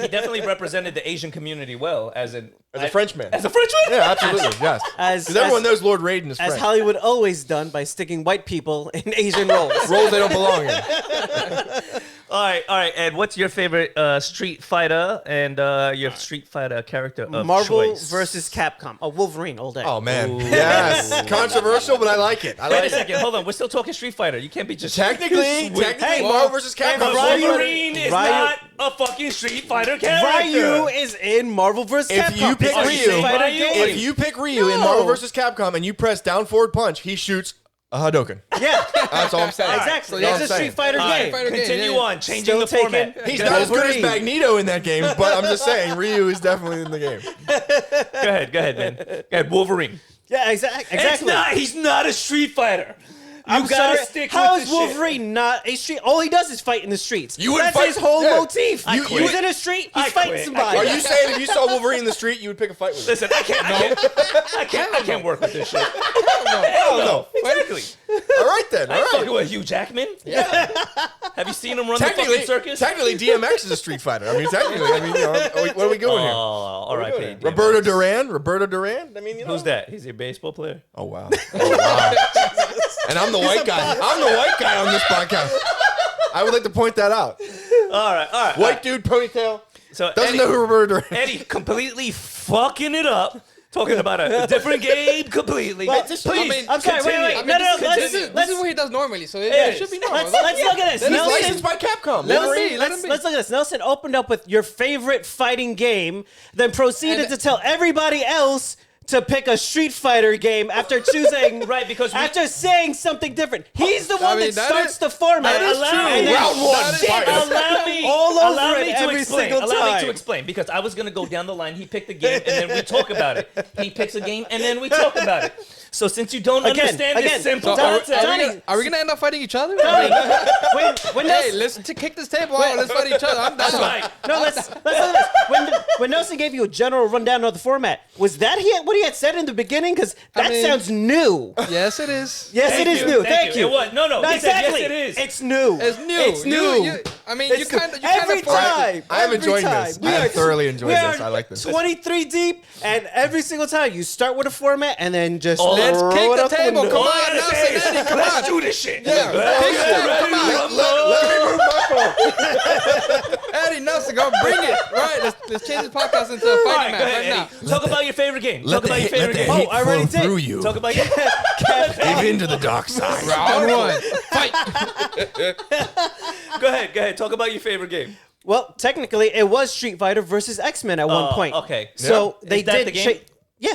he definitely represented the Asian community well as a Frenchman. As a Frenchman? Yeah, absolutely. Yes. As- Because everyone as- knows Lord Raiden is As French. Hollywood always done by sticking white people in Asian roles. Roles they don't belong in. All right, Ed. What's your favorite Street Fighter and your Street Fighter character of Marvel choice? versus Capcom. Oh, Wolverine all day. Oh man. Yes. Controversial, but I like it. I Wait like a it. second. Hold on. We're still talking Street Fighter. You can't be just Technically, Hey, Marvel vs. Capcom. But Ryu- Wolverine is Ryu- not a fucking Street Fighter character. Ryu is in Marvel vs. If Capcom. you pick It's a Ryu- Street Fighter Ryu- game. If you pick Ryu in No. Marvel vs. Capcom and you press down forward punch, he shoots a Hadouken. Yeah, That's all I'm saying. exactly. That's all It's a I'm Street saying. Fighter All game. right, Fighter game, continue yeah, yeah. on. Changing Still the taking- format. He's not as good as Wolverine. Magneto in that game, but I'm just saying Ryu is definitely in the game. Go ahead, man. Go ahead, Wolverine. Yeah, exactly. He's not a Street Fighter. I'm gotta sorry. stick How with is the shit. Wolverine not a street? All he does is fight in the streets. You wouldn't That's fight- his whole yeah. motif. I He's quit. in a street. I He's fighting quit. somebody. Are you saying if you saw Wolverine in the street, you would pick a fight with him? Listen, I can't work with this shit. Hell no. Exactly. All right then. I All ain't fucking right. with Hugh Jackman. Yeah. Have you seen him run the fucking circus? Technically, DMX is a Street Fighter. I mean, what are we doing here? all right, Pete. Roberto Duran. I mean, Who's that? He's a baseball player. Oh wow. And I'm the white guy. I'm the white guy on this podcast. I would like to point that out. All right. White dude, ponytail, So doesn't know who Roberto Duran is. Eddie completely fucking it up, talking about a different game completely. Well, Please, I mean, I'm sorry. continue. Wait. I mean, No, this is let's what he does normally, so It it should be normal. let's look at this. He's Nelson, licensed by Capcom. Let him Wolverine. be. Let him be. let's look at this. Nelson opened up with your favorite fighting game, then proceeded And- to tell everybody else to pick a Street Fighter game after choosing Right, because we- after saying something different. He's the one mean, that that starts is- the format. that is Allow true. me. And then Round one. That is- Fight. Allow me, All over allow it me to every explain. single Allow me time. to explain because I was gonna go down the line. He picked a game, and then we talk about it. He picks a game, and then we talk about it. So since you don't understand this simple So concept, are we gonna end up fighting each other? when Hey, Nelson, let's kick this table out. Let's fight each other. I'm that's down. right. no, let's look at this. When Nelson gave you a general rundown of the format, was that what he had said in the beginning? Because that mean- sounds new. Yes, it is. Yes, Thank it is you, new. thank Thank you. you. It was- no, he said, exactly. yes, it is. It's new. It's new. It's new. I mean, you It's kind of every time. I am every enjoying time. this. We I am are- thoroughly enjoying we this. are I like this. 23 deep, and every single time you start with a format and then just Let's throw kick it the out table. window. Come on, All Nelson, right, Eddie, come let's on. do this shit. Yeah, big shit. Come on. Let me move my phone. Eddie Nelson, go bring it. Right, let's change this podcast into a All fighting right, go match ahead, right Eddie. now. Talk about your favorite game. Talk about your favorite game. hate I already flow did. through you. Talk about your Give into the dark side. Round one. Fight. Go ahead. Talk about your favorite game. Well, technically, it was Street Fighter versus X-Men at one point. okay. So Yeah. they Is that did. the game? Yeah.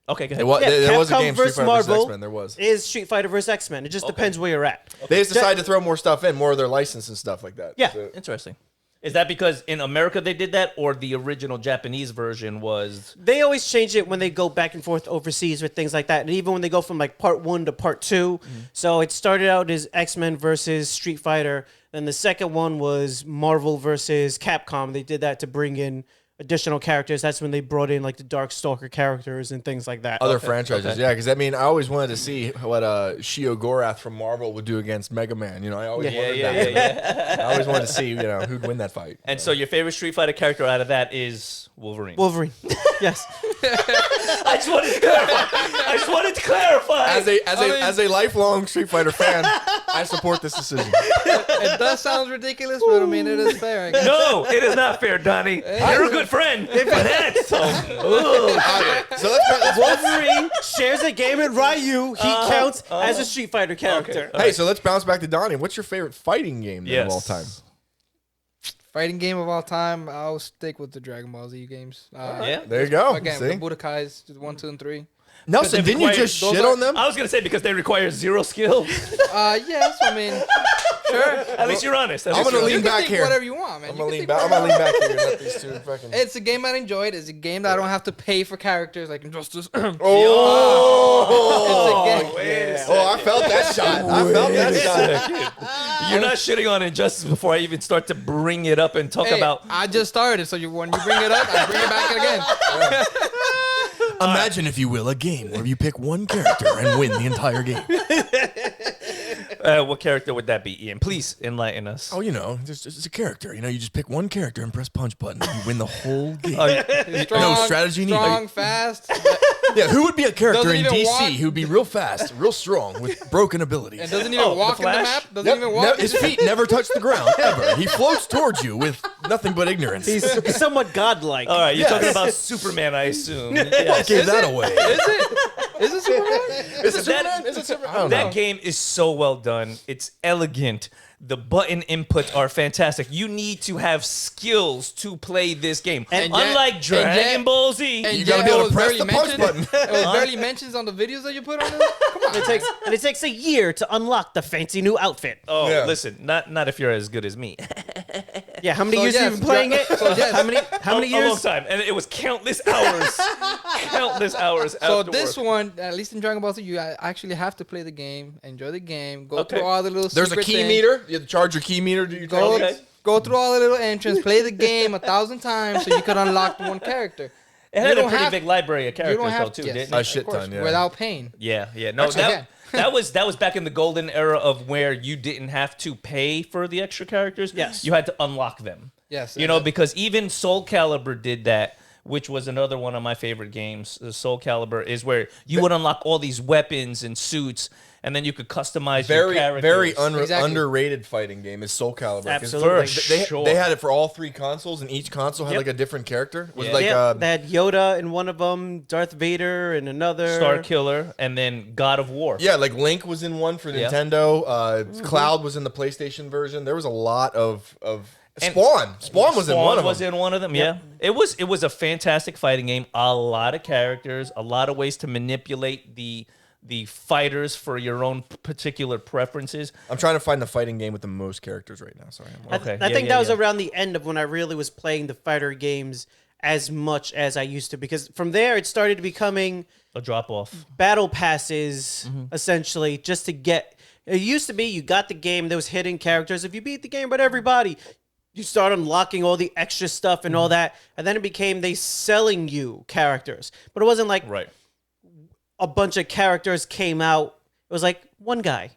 Okay, go ahead. What? Yeah, There was a Capcom game Street versus Fighter versus Marvel X-Men. There was. Is Street Fighter versus X-Men. It just depends where you're at. They just decided to throw more stuff in, more of their license and stuff like that. Yeah. So- Interesting. Is that because in America they did that, or the original Japanese version was? They always change it when they go back and forth overseas with things like that, and even when they go from like part 1 to part 2. So it started out as X-Men versus Street Fighter, and the second one was Marvel versus Capcom. They did that to bring in additional characters. That's when they brought in like the Darkstalker characters and things like that. Other franchises, yeah, because I mean, I always wanted to see what Shio Gorath from Marvel would do against Mega Man. You know, I always wondered that. Yeah. I always wanted to see, who'd win that fight. And so your favorite Street Fighter character out of that is Wolverine. Wolverine. Yes. I just wanted to clarify. As a lifelong Street Fighter fan, I support this decision. It does sound ridiculous, but I mean, it is fair. I guess. No, it is not fair, Donnie. You're a good friend, but that's so. So let's Wolverine shares a game with Ryu. He counts as a Street Fighter character. Hey, so let's bounce back to Donnie. What's your favorite fighting game then of all time? Fighting game of all time, I'll stick with the Dragon Ball Z games. Yeah. There you go. Again, See? the Budokais, 1, 2, and 3. Nelson, didn't you just shit on them? I was gonna say because they require 0 skill. Yes, I mean, sure. At least you're honest. I'm gonna lean You can back think here. whatever you want, man. I'm You gonna can lean think back. I'm whatever gonna lean back here and let these two fucking. It's a game I enjoyed. It's a game that I don't have to pay for characters like Injustice. Oh, It's a game. Wait a oh! I felt that shot. I felt that shot. You're not shitting on Injustice before I even start to bring it up and talk Hey, about. I just started, so when you bring it up, I bring it back again. Imagine, if you will, a game where you pick one character and win the entire game. What character would that be, Ian? Please enlighten us. Oh, you know, it's a character. You know, you just pick one character and press punch button, and you win the whole game. Strong, No strategy needed. Strong, fast, Yeah, who would be a character Doesn't in even DC walk. who'd be real fast, real strong, with broken abilities? and doesn't even the walk in the Flash? map. Doesn't Yep, even walk. his feet never touch the ground, ever. He floats towards you with nothing but ignorance. He's somewhat godlike. All right, you're Yes. talking about Superman, I assume. What Yes. gave that away? Is it Superman? Is it Superman? Is it Superman? I don't know. That game is so well done. It's elegant. The button inputs are fantastic. You need to have skills to play this game. And yet- Unlike and Dragon yet- Ball Z, and You yet gotta be it able was to press barely the punch mentioned. button. It was barely mentions on the videos that you put on it. Come on. It takes a year to unlock the fancy new outfit. oh, Yeah. listen, not if you're as good as me. Yeah, how many So years yes, have you been playing it? so yes. How many A long years? time, and it was countless hours, countless hours. So after this work. one, at least in Dragon Ball Z, you actually have to play the game, enjoy the game, go Okay. through all the little. There's a secret key things. meter. You have to charge your key meter. Do you Go, Okay. go through all the little entrance, play the game 1,000 times so you could unlock one character. It You had a don't pretty have- big library of You characters don't have though, too, yes, didn't A it? of shit course, ton, yeah. without pain. Yeah, yeah. No, Actually, yeah. that was back in the golden era of where you didn't have to pay for the extra characters. Yes. You had to unlock them. Yes, You know, because even Soul Calibur did that, which was another one of my favorite games. Soul Calibur is where you would unlock all these weapons and suits, and then you could customize your characters. Very Exactly. underrated fighting game is Soul Calibur. 'Cause Absolutely. For They, sure. they had it for all three consoles, and each console had Yep. like a different character. Was Yeah. like Yeah, they had Yoda in one of them, Darth Vader in another. Star Killer, and then God of War. yeah, like Link was in one for Yeah. Nintendo. Cloud was in the PlayStation version. There was a lot of Spawn. Spawn was in one of them. in one of them. Yeah, it was a fantastic fighting game. A lot of characters, a lot of ways to manipulate the fighters for your own particular preferences. I'm trying to find the fighting game with the most characters right now. Sorry. I'm Okay. I Yeah, think yeah, that was yeah. around the end of when I really was playing the fighter games as much as I used to, because from there it started becoming A drop off. battle passes essentially just to get. It used to be you got the game, there was hidden characters. If you beat the game, but everybody, you start unlocking all the extra stuff and all that, and then it became they selling you characters, but it wasn't like Right. a bunch of characters came out. It was like one guy,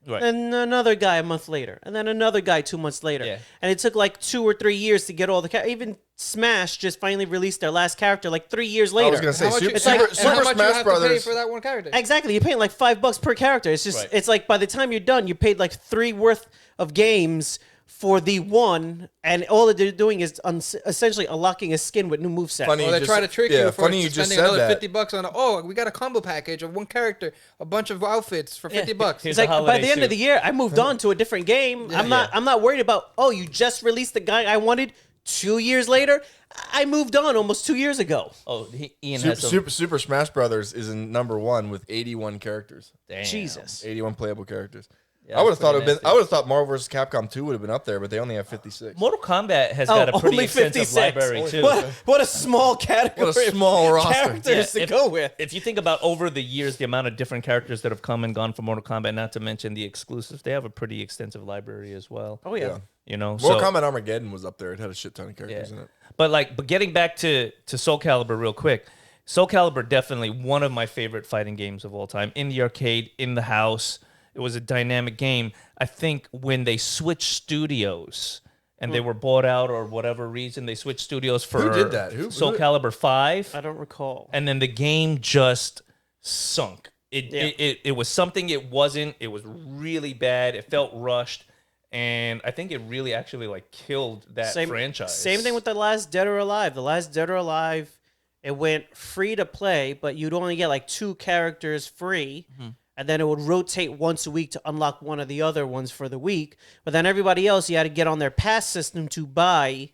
Right. and another guy a month later, and then another guy 2 months later. Yeah. And it took like 2 or 3 years to get all the even Smash just finally released their last character like 3 years later. I was gonna say How much Super, you, It's like- and Super how much you Smash have to pay Brothers. for that one character? Exactly, you're paying like $5 per character. It's just Right. it's like by the time you're done, you paid like 3 worth of games for the one, and all that they're doing is essentially unlocking a skin with new moveset. Funny. Or You they just- try to trick yeah, you for funny you just spending said another that. $50 on. Oh, we got a combo package of one character, a bunch of outfits for $50. Here's It's like a by holiday the end of suit. the year, I moved on to a different game. I'm not worried about. Oh, you just released the guy I wanted 2 years later. I moved on almost 2 years ago. Oh, Ian has Super Smash Brothers is in #1 with 81 characters, Damn. Jesus. 81 playable characters. Yeah, I would have thought pretty it. I would have thought Marvel vs. Capcom 2 would have been up there, but they only have 56. Mortal Kombat has got a pretty only extensive 56. library too. What a small category. What a small of roster. characters Yeah, to go with. If you think about over the years, the amount of different characters that have come and gone from Mortal Kombat, not to mention the exclusives, they have a pretty extensive library as well. Oh yeah. Yeah. You know, Mortal so, Kombat Armageddon was up there. It had a shit ton of characters in it. But getting back to Soul Calibur real quick. Soul Calibur definitely one of my favorite fighting games of all time. In the arcade, in the house, it was a dynamic game. I think when they switched studios and they were bought out or whatever reason, they switched studios for Who did that? Who- Soul who- Calibur 5, I don't recall. and then the game just sunk. It was something it wasn't. It was really bad. It felt rushed. And I think it really actually like killed that franchise. Same thing with The Last Dead or Alive. The Last Dead or Alive, it went free to play, but you'd only get like 2 characters free. And then it would rotate once a week to unlock one of the other ones for the week. But then everybody else, you had to get on their pass system to buy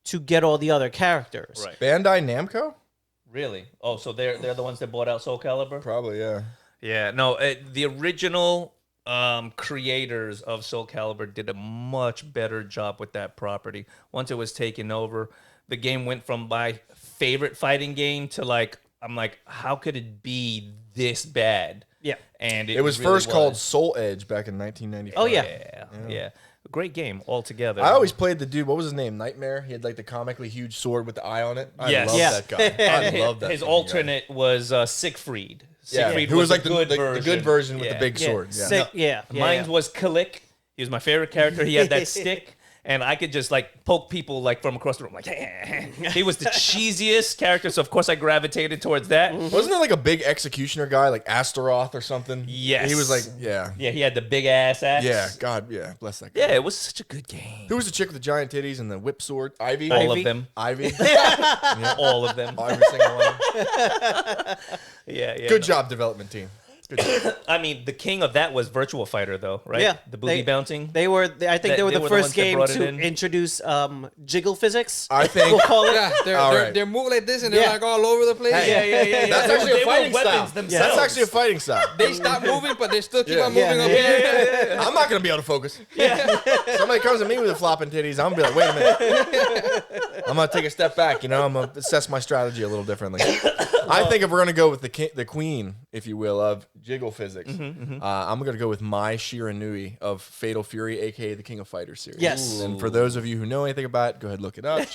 to get all the other characters. Right. Bandai Namco? Really? Oh, so they're the ones that bought out Soul Calibur? Probably, yeah. Yeah, no, the original creators of Soul Calibur did a much better job with that property. Once it was taken over, the game went from my favorite fighting game to like, I'm like, how could it be this bad? Yeah. And It was really first called Soul Edge back in 1995. Oh, yeah. Yeah. Great game altogether. I always played the dude. What was his name? Nightmare. He had like the comically huge sword with the eye on it. I Yes. love Yeah. that guy. I love that. His fucking alternate was Siegfried. guy. Siegfried who was like the the good version with Yeah. the big sword. Yeah. Sick, yeah. Mine was Kalik. He was my favorite character. He had that stick, and I could just like poke people like from across the room. Like he was the cheesiest character, so of course I gravitated towards that. Wasn't there like a big executioner guy, like Astaroth or something? Yes. He was like, yeah. Yeah, he had the big ass axe. Yeah, God, yeah, bless that guy. Yeah, it was such a good game. Who was the chick with the giant titties and the whip sword? Ivy? All Ivy? of them. Ivy? All of them. Every single one. Yeah. Good job, development team. Good job. I mean, the king of that was Virtua Fighter, though, right? Yeah, The booty bouncing. I think they were the ones first that game brought it to in. introduce jiggle physics. I think. We'll call it. Yeah, All right. they're moving like this and they're Yeah. like all over the place. Yeah. That's actually They a were fighting weapons style. themselves. That's actually a fighting style. They stop moving, but they still keep Yeah. on moving Yeah. up here. I'm not gonna be able to focus. Somebody comes at me with the flopping titties, I'm gonna be like, wait a minute. I'm gonna take a step back. I'm gonna assess my strategy a little differently. I think if we're gonna go with the queen, if you will, of jiggle physics, I'm gonna go with Mai Shiranui of Fatal Fury, aka the King of Fighters series. Yes. And for those of you who know anything about it, go ahead and look it up.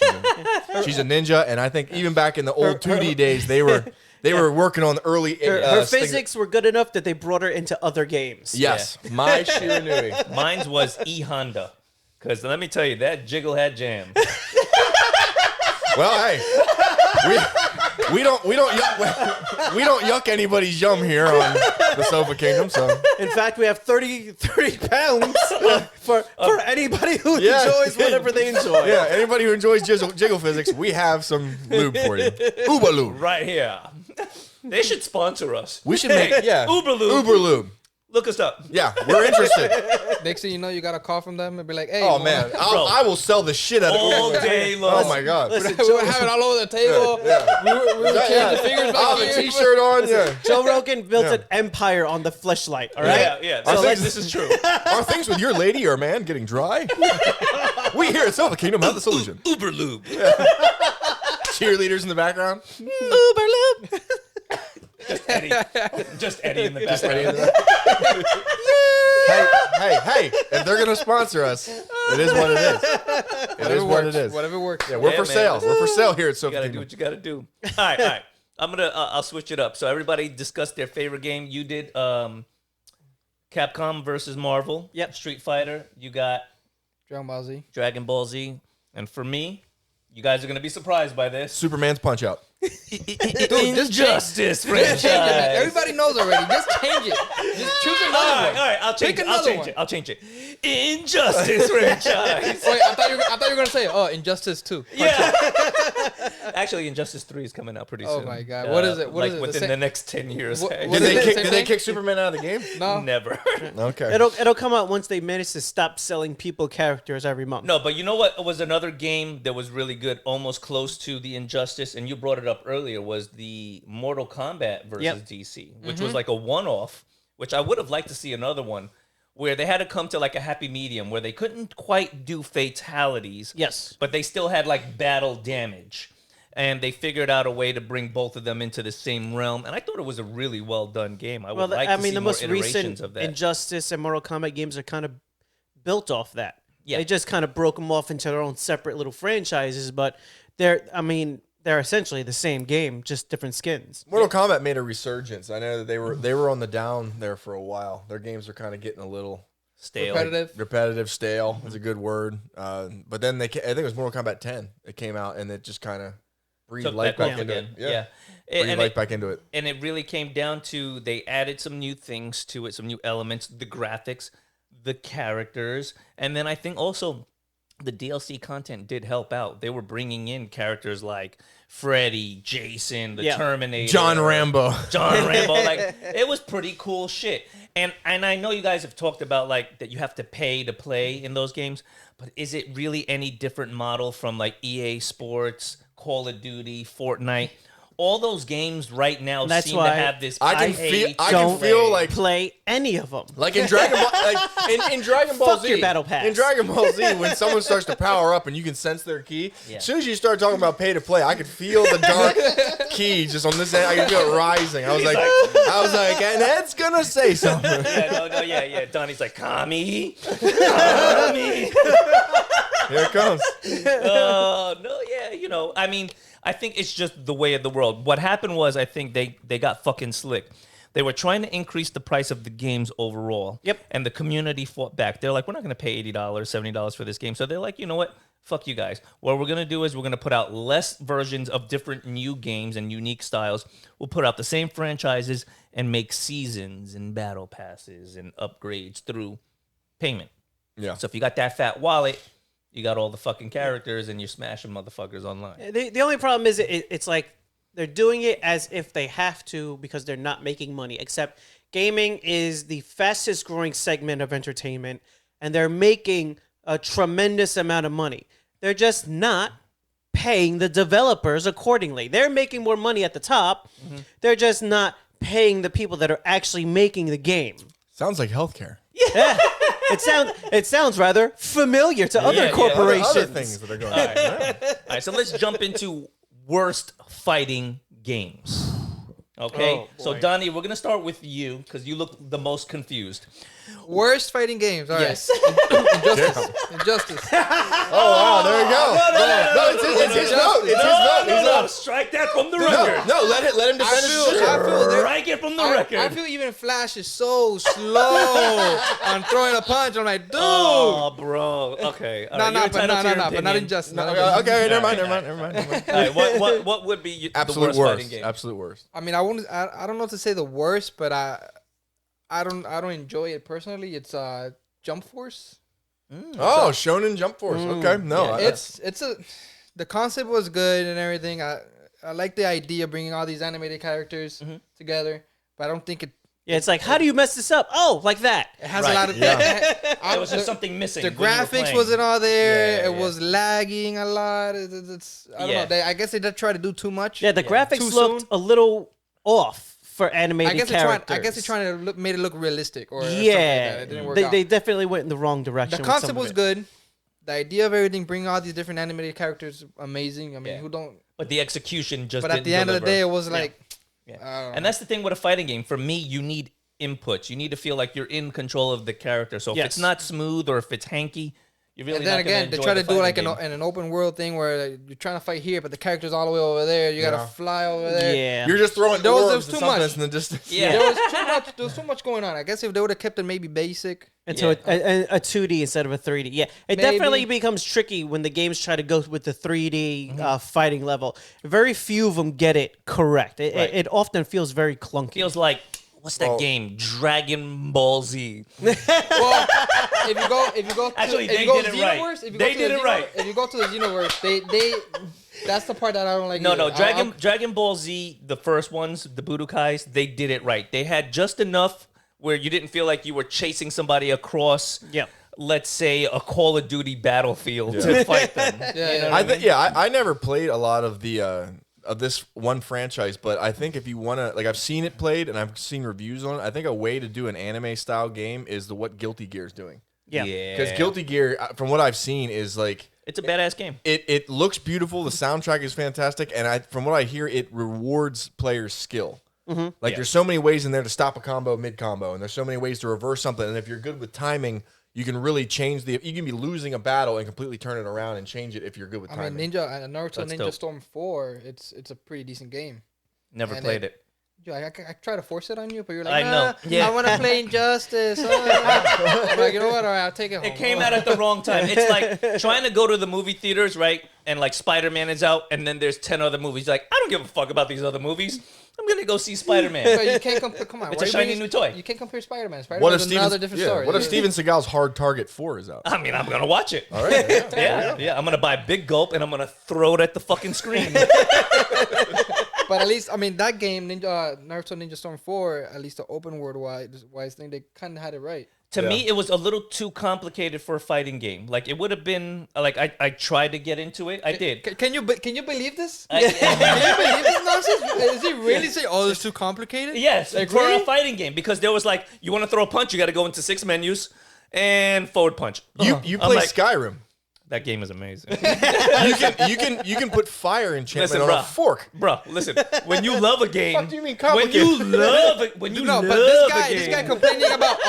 She's a ninja, and I think even back in the old 2D days, they were working on the early. Her physics were good enough that they brought her into other games. Yes, Mai Shiranui. Mine was E Honda. Because let me tell you, that jiggle had jam. Well, hey, we don't yuck anybody's yum here on the Sofa Kingdom. So In fact, we have 30 pounds for anybody who Yeah. enjoys whatever they enjoy. yeah, anybody who enjoys jiggle physics, we have some lube for you. Uber lube. Right here. They should sponsor us. We should make Uber Lube. Uber lube. Look us up. Yeah, we're interested. Next thing you know, you got a call from them and be like, hey. Oh man, I will sell the shit out of All Uber Lube. day long. Oh my god. Listen, We were having it all over the table. We were changing fingers I'll back have a here. t-shirt on. Yeah. Joe Rogan built an empire on the fleshlight, all right? Yeah. So This is true. Are things with your lady or man getting dry? We here at Sofa Kingdom have the solution. Uber Lube. Cheerleaders in the background. Uber lube. Eddie. Just Eddie in the background. Ready into that? Hey, if they're gonna sponsor us, it is what it is. It is what it is. Whatever works. Yeah, we're Yeah, for man. sale. We're for sale here at You Sofa gotta do Kingdom. what you gotta do. All right. I'll switch it up. So everybody discussed their favorite game. You did Capcom versus Marvel. Yep. Street Fighter. You got Dragon Ball Z. Dragon Ball Z. And for me, you guys are gonna be surprised by this. Superman's Punch Out. Injustice Just change it, man. franchise. Everybody knows already. Just change it. Just choose All another right, one. all right. I'll change Pick it. I'll another change one. it. I'll change it. Injustice franchise. Wait, I thought you were gonna say, oh, Injustice 2. Yeah. Actually, Injustice 3 is coming out pretty Oh soon. my God. What is it? What like is it? The within same- the next 10 years. What- actually. what Did is it? they Same thing? kick Superman out of the game? No. Never. Okay. It'll come out once they manage to stop selling people characters every month. No, but you know what was another game that was really good, almost close to the Injustice, and you brought it up earlier, was the Mortal Kombat versus Yep. DC, which was like a one-off, which I would have liked to see another one, where they had to come to like a happy medium, where they couldn't quite do fatalities, Yes. but they still had like battle damage. And they figured out a way to bring both of them into the same realm, and I thought it was a really well done game. I would like to see the more most iterations recent of that. Injustice and Mortal Kombat games are kind of built off that. Yeah. They just kind of broke them off into their own separate little franchises, but they're essentially the same game, just different skins. Mortal Kombat made a resurgence. I know that they were on the down there for a while. Their games are kind of getting a little Stale. repetitive, stale. Is a good word. But then I think it was Mortal Kombat 10. It came out and it just kind of breathe Took life that back off into again. it. Yeah. And Breathe life back into it. And it really came down to they added some new things to it, some new elements, the graphics, the characters, and then I think also the DLC content did help out. They were bringing in characters like Freddy, Jason, the Terminator, John Rambo. Like it was pretty cool shit. And I know you guys have talked about like that you have to pay to play in those games, but is it really any different model from like EA Sports, Call of Duty, Fortnite? All those games right now That's seem why to have this. I can feel like play any of them. Like in Dragon Ball, like in Dragon Ball Fuck Z, your battle pass. in Dragon Ball Z, when someone starts to power up and you can sense their ki, as soon as you start talking about pay to play, I could feel the dark ki just on this end. I could feel it rising. I was like, and Ed's gonna say something. Yeah. Donnie's like, Kami. Kami. Here it comes. I mean, I think it's just the way of the world. What happened was, I think they got fucking slick. They were trying to increase the price of the games overall. Yep. And the community fought back. They're like, we're not going to pay $80, $70 for this game. So they're like, you know what? Fuck you guys. What we're going to do is we're going to put out less versions of different new games and unique styles. We'll put out the same franchises and make seasons and battle passes and upgrades through payment. Yeah. So if you got that fat wallet, you got all the fucking characters and you're smashing motherfuckers online. The only problem is it's like they're doing it as if they have to because they're not making money. Except gaming is the fastest growing segment of entertainment, and they're making a tremendous amount of money. They're just not paying the developers accordingly. They're making more money at the top. Mm-hmm. They're just not paying the people that are actually making the game. Sounds like healthcare. Yeah. It sounds rather familiar to other corporations. Other things that are going on. All right, so let's jump into worst fighting games. Okay, so Donnie, we're gonna start with you because you look the most confused. Worst fighting games. All right. Yes. Injustice. Oh wow, there we go. No, it's his vote. It's his vote. No, strike that from the record. No, let him defend his shit. Strike it from the record. I feel even Flash is so slow on throwing a punch. I'm like, dude. Oh, bro. Okay. No, but not Injustice. Okay, never mind. All right, what would be the worst fighting game? Absolute worst. I mean, I don't know what to say the worst, but I don't enjoy it personally. It's Jump Force. Oh, Shonen Jump Force. Okay, no, Yeah, the concept was good and everything. I like the idea of bringing all these animated characters together, but I don't think it. Yeah, it's like, how do you mess this up? Oh, like that. It has a lot of. There was just something missing. The when you were graphics playing. wasn't all there. Yeah, it was lagging a lot. I don't know. I guess they did try to do too much. Yeah, the graphics Too looked soon. a little off for animated characters. I guess they're trying to made it look realistic. Or something like yeah, that. It didn't work out. they definitely went in the wrong direction. The with some concept of was it. good. The idea of everything, bringing all these different animated characters, amazing. I mean, who don't? But the execution just. But at didn't the end of the deliver. day, it was like. Yeah. And that's the thing with a fighting game. For me, you need inputs. You need to feel like you're in control of the character. So if it's not smooth or if it's hanky, you're really And then not again, they enjoy try the to do like fighting in game. an open world thing where you're trying to fight here, but the character's all the way over there. You gotta fly over there. Yeah. You're just throwing There was orbs too and something much. in the distance. Yeah. There was too much. There was too much going on. I guess if they would have kept it maybe basic. And so a 2D instead of a 3D. Yeah, it Maybe. definitely becomes tricky when the games try to go with the 3D fighting level. Very few of them get it correct. It often feels very clunky. Feels like what's that game? Dragon Ball Z. Well, if you go to, Actually, if they you go did to it right. Xenoverse, if you They go to did the it right. If you go to the Xenoverse, they that's the part that I don't like. No, either. Dragon Ball Z, the first ones, the Budokais, they did it right. They had just enough where you didn't feel like you were chasing somebody across, let's say, a Call of Duty battlefield to fight them. I never played a lot of the of this one franchise, but I think if you want to, like, I've seen it played and I've seen reviews on it. I think a way to do an anime style game is what Guilty Gear is doing. Yeah. Because Guilty Gear, from what I've seen, is like It's a badass game. it looks beautiful. The soundtrack is fantastic, and from what I hear, it rewards players' skill. Like there's so many ways in there to stop a combo mid combo, and there's so many ways to reverse something. And if you're good with timing, you can really change you can be losing a battle and completely turn it around and change it if you're good with timing. I mean, Naruto That's Ninja dope. Storm 4. It's a pretty decent game. Never And played it. I try to force it on you, but you're I like, know. Yeah. I want to play Injustice. I'm like, you know what? All right, I'll take it home. It came out at the wrong time. It's like trying to go to the movie theaters, right? And like Spider-Man is out, and then there's 10 other movies. Like, I don't give a fuck about these other movies. I'm gonna go see Spider-Man. But you can't compare. Come on, It's why a you shiny bringing- new toy. You can't compare Spider-Man. What Spider-Man if is Steven? another different story. What if Steven Seagal's Hard Target 4 is out? I mean, I'm gonna watch it. All right. Yeah. I'm gonna buy a big gulp and I'm gonna throw it at the fucking screen. But at least, I mean, that game, Naruto Ninja Storm 4, at least the open world wise thing, they kind of had it right. To me, it was a little too complicated for a fighting game. Like, it would have been like I tried to get into it. I did. Can you believe this? Can you believe this nonsense? Is he really saying, "Oh, it's too complicated"? Yes, Like, for really? a fighting game, because there was like, you want to throw a punch, you got to go into 6 menus and forward punch. You I'm play like, Skyrim. That game is amazing. You can put fire enchantment on a fork. Bro, listen. When you love a game, Fuck do you mean when you love it, when you No, love but this guy a game, complaining about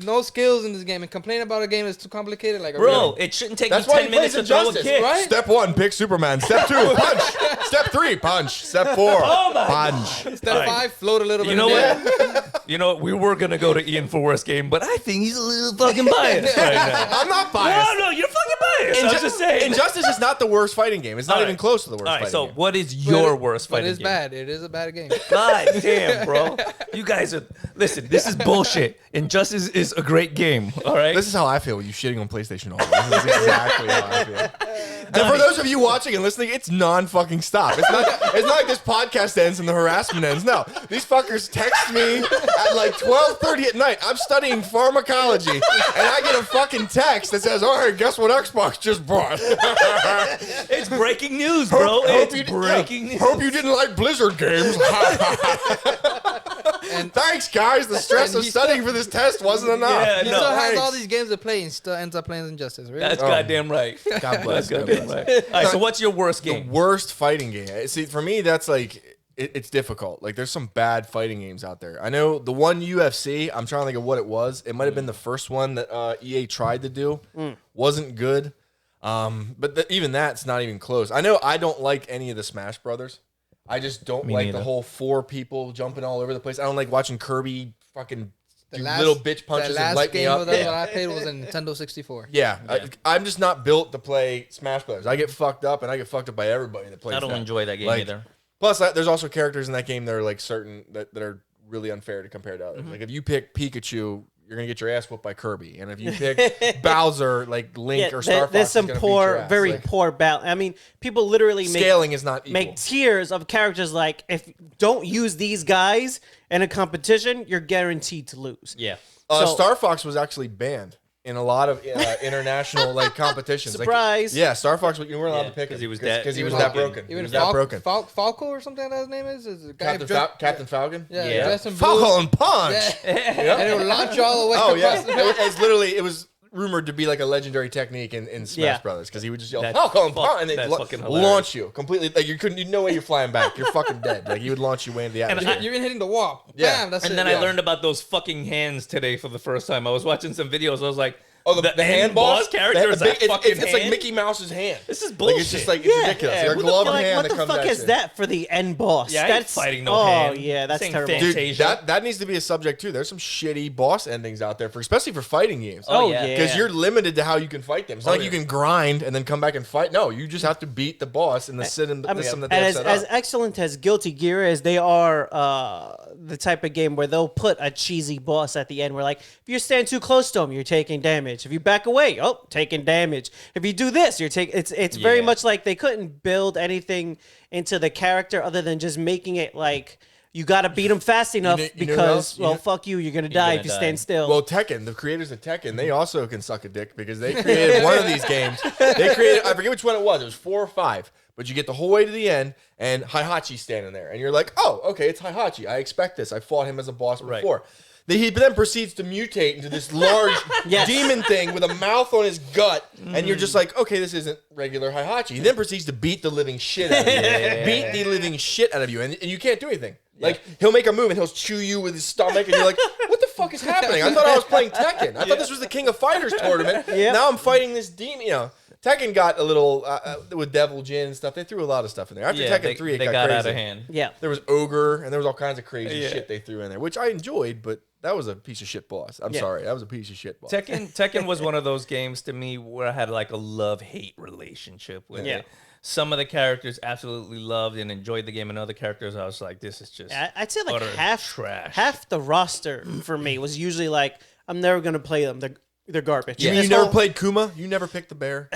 no skills in this game and complaining about a game that's too complicated. Like, bro, it shouldn't take That's you why 10 he plays minutes to throw a Injustice, kick. right? Step 1, pick Superman. Step 2, punch. Step 3, punch. Step 4, Oh my punch. Step 5, float a little bit. You know in there. what? You know what? We were gonna go to Ian for worst game, but I think he's a little fucking biased right now. I'm not biased. No, you're fucking biased. I'm just saying. Injustice is not the worst fighting game. It's not All even right. close to the worst All right, fighting so game. what is your worst But fighting it's game? bad. It is a bad game. God damn, bro. You guys are listen. This is bullshit. Injustice is a great game. All right. This is how I feel with you shitting on PlayStation all day. This is exactly how I feel. And for those of you watching and listening, it's non-fucking stop. It's not like this podcast ends and the harassment ends. No. These fuckers text me at like 12:30 at night. I'm studying pharmacology and I get a fucking text that says, all right, guess what Xbox just bought? It's breaking news, bro. It's breaking news. Hope you didn't like Blizzard games. And Thanks, guys. The stress And of he studying for this test wasn't enough. Yeah, he no, still has thanks. all these games to play and still ends up playing Injustice. Really? That's goddamn right. God bless. That's God goddamn bless. right. All right. So what's your worst The game? worst fighting game. See, for me, that's like it's difficult. Like, there's some bad fighting games out there. I know the one UFC. I'm trying to think of what it was. It might have been the first one that EA tried to do. Wasn't good. But even that's not even close. I know I don't like any of the Smash Brothers. I just don't Me like neither. the whole 4 people jumping all over the place. I don't like watching Kirby fucking do last- little bitch punches the and last light me game up. of that I played was a Nintendo 64. Yeah, I'm just not built to play Smash Brothers. I get fucked up, and I get fucked up by everybody that plays. I don't that. enjoy that game Like, either. Plus, there's also characters in that game that are like certain that are really unfair to compare to others. Like if you pick Pikachu, you're gonna get your ass whooped by Kirby, and if you pick Bowser, like Link or Star Fox, there's is some gonna beat your ass. very Like, poor balance. I mean, people literally scaling is not equal. make tiers of characters. Like, if don't use these guys in a competition, you're guaranteed to lose. Yeah. So- Star Fox was actually banned in a lot of international like competitions. Surprise. Like, yeah, Star Fox, you weren't allowed Yeah, to pick 'cause him he was that- because he he was was that broken. broken. He Even was that broken. Falco or something like that his name is a guy Captain Falcon. Yeah, Yeah. dressed in blue. Falcon Punch. Yeah. And it would launch you all the way Oh yeah, across the it's literally it was rumored to be like a legendary technique in Smash Yeah. Brothers because he would just yell That's Falcon fuck- Punch and that's they fucking hilarious. launch you completely. Like you couldn't, no way you're flying back. You're fucking dead. Like he would launch you way into the atmosphere. You're even hitting the wall. Yeah. Bam, that's it. And then Yeah. I learned about those fucking hands today for the first time. I was watching some videos. I was like, Oh, the hand boss character is that fucking it's like hand? Mickey Mouse's hand. This is Like bullshit. it's just like it's ridiculous. yeah. Like a Who the gloved You're like, hand what that the comes fuck at is you. that for the end boss? Yeah, I ain't fighting no oh hand. yeah, that's This ain't terrible. fantastic. Dude, that needs to be a subject too. There's some shitty boss endings out there, especially for fighting games. Oh, Oh yeah. yeah, Because you're limited to how you can fight them. It's not like yeah. you can grind and then come back and fight. No, you just have to beat the boss in the system that they and have set as up. excellent as Guilty Gear is, they are the type of game where they'll put a cheesy boss at the end. Where like, if you stand too close to them, you're taking damage. If you back away, taking damage. If you do this, you're taking. It's very Yeah. much like they couldn't build anything into the character other than just making it like you got to beat them fast enough know what because else? fuck you, you're gonna die gonna if you die. stand still. Well, Tekken, the creators of Tekken, they also can suck a dick because they created one of these games. They created, I forget which one it was. It was 4 or 5. But you get the whole way to the end, and Heihachi's standing there. And you're like, oh, okay, it's Heihachi. I expect this. I fought him as a boss Right. before. He then proceeds to mutate into this large Yes. demon thing with a mouth on his gut. And you're just like, okay, this isn't regular Heihachi. He then proceeds to beat the living shit out of you. Beat the living shit out of you. And you can't do anything. Like, he'll make a move and he'll chew you with his stomach. And you're like, what the fuck is happening? I thought I was playing Tekken. I thought this was the King of Fighters tournament. Yeah. Now I'm fighting this demon, Tekken got a little with Devil Jin and stuff. They threw a lot of stuff in there. After Tekken 3, it they got got crazy. out of hand. Yeah. There was Ogre, and there was all kinds of crazy Yeah. shit they threw in there, which I enjoyed, but that was a piece of shit boss. I'm Yeah. sorry. That was a piece of shit boss. Tekken was one of those games to me where I had like a love-hate relationship with Yeah. it. Some of the characters absolutely loved and enjoyed the game, and other characters I was like, this is just I'd say like utter half trash. the roster for me was usually like, I'm never gonna play them. They're garbage. You mean you This never whole- played Kuma? You never picked the bear?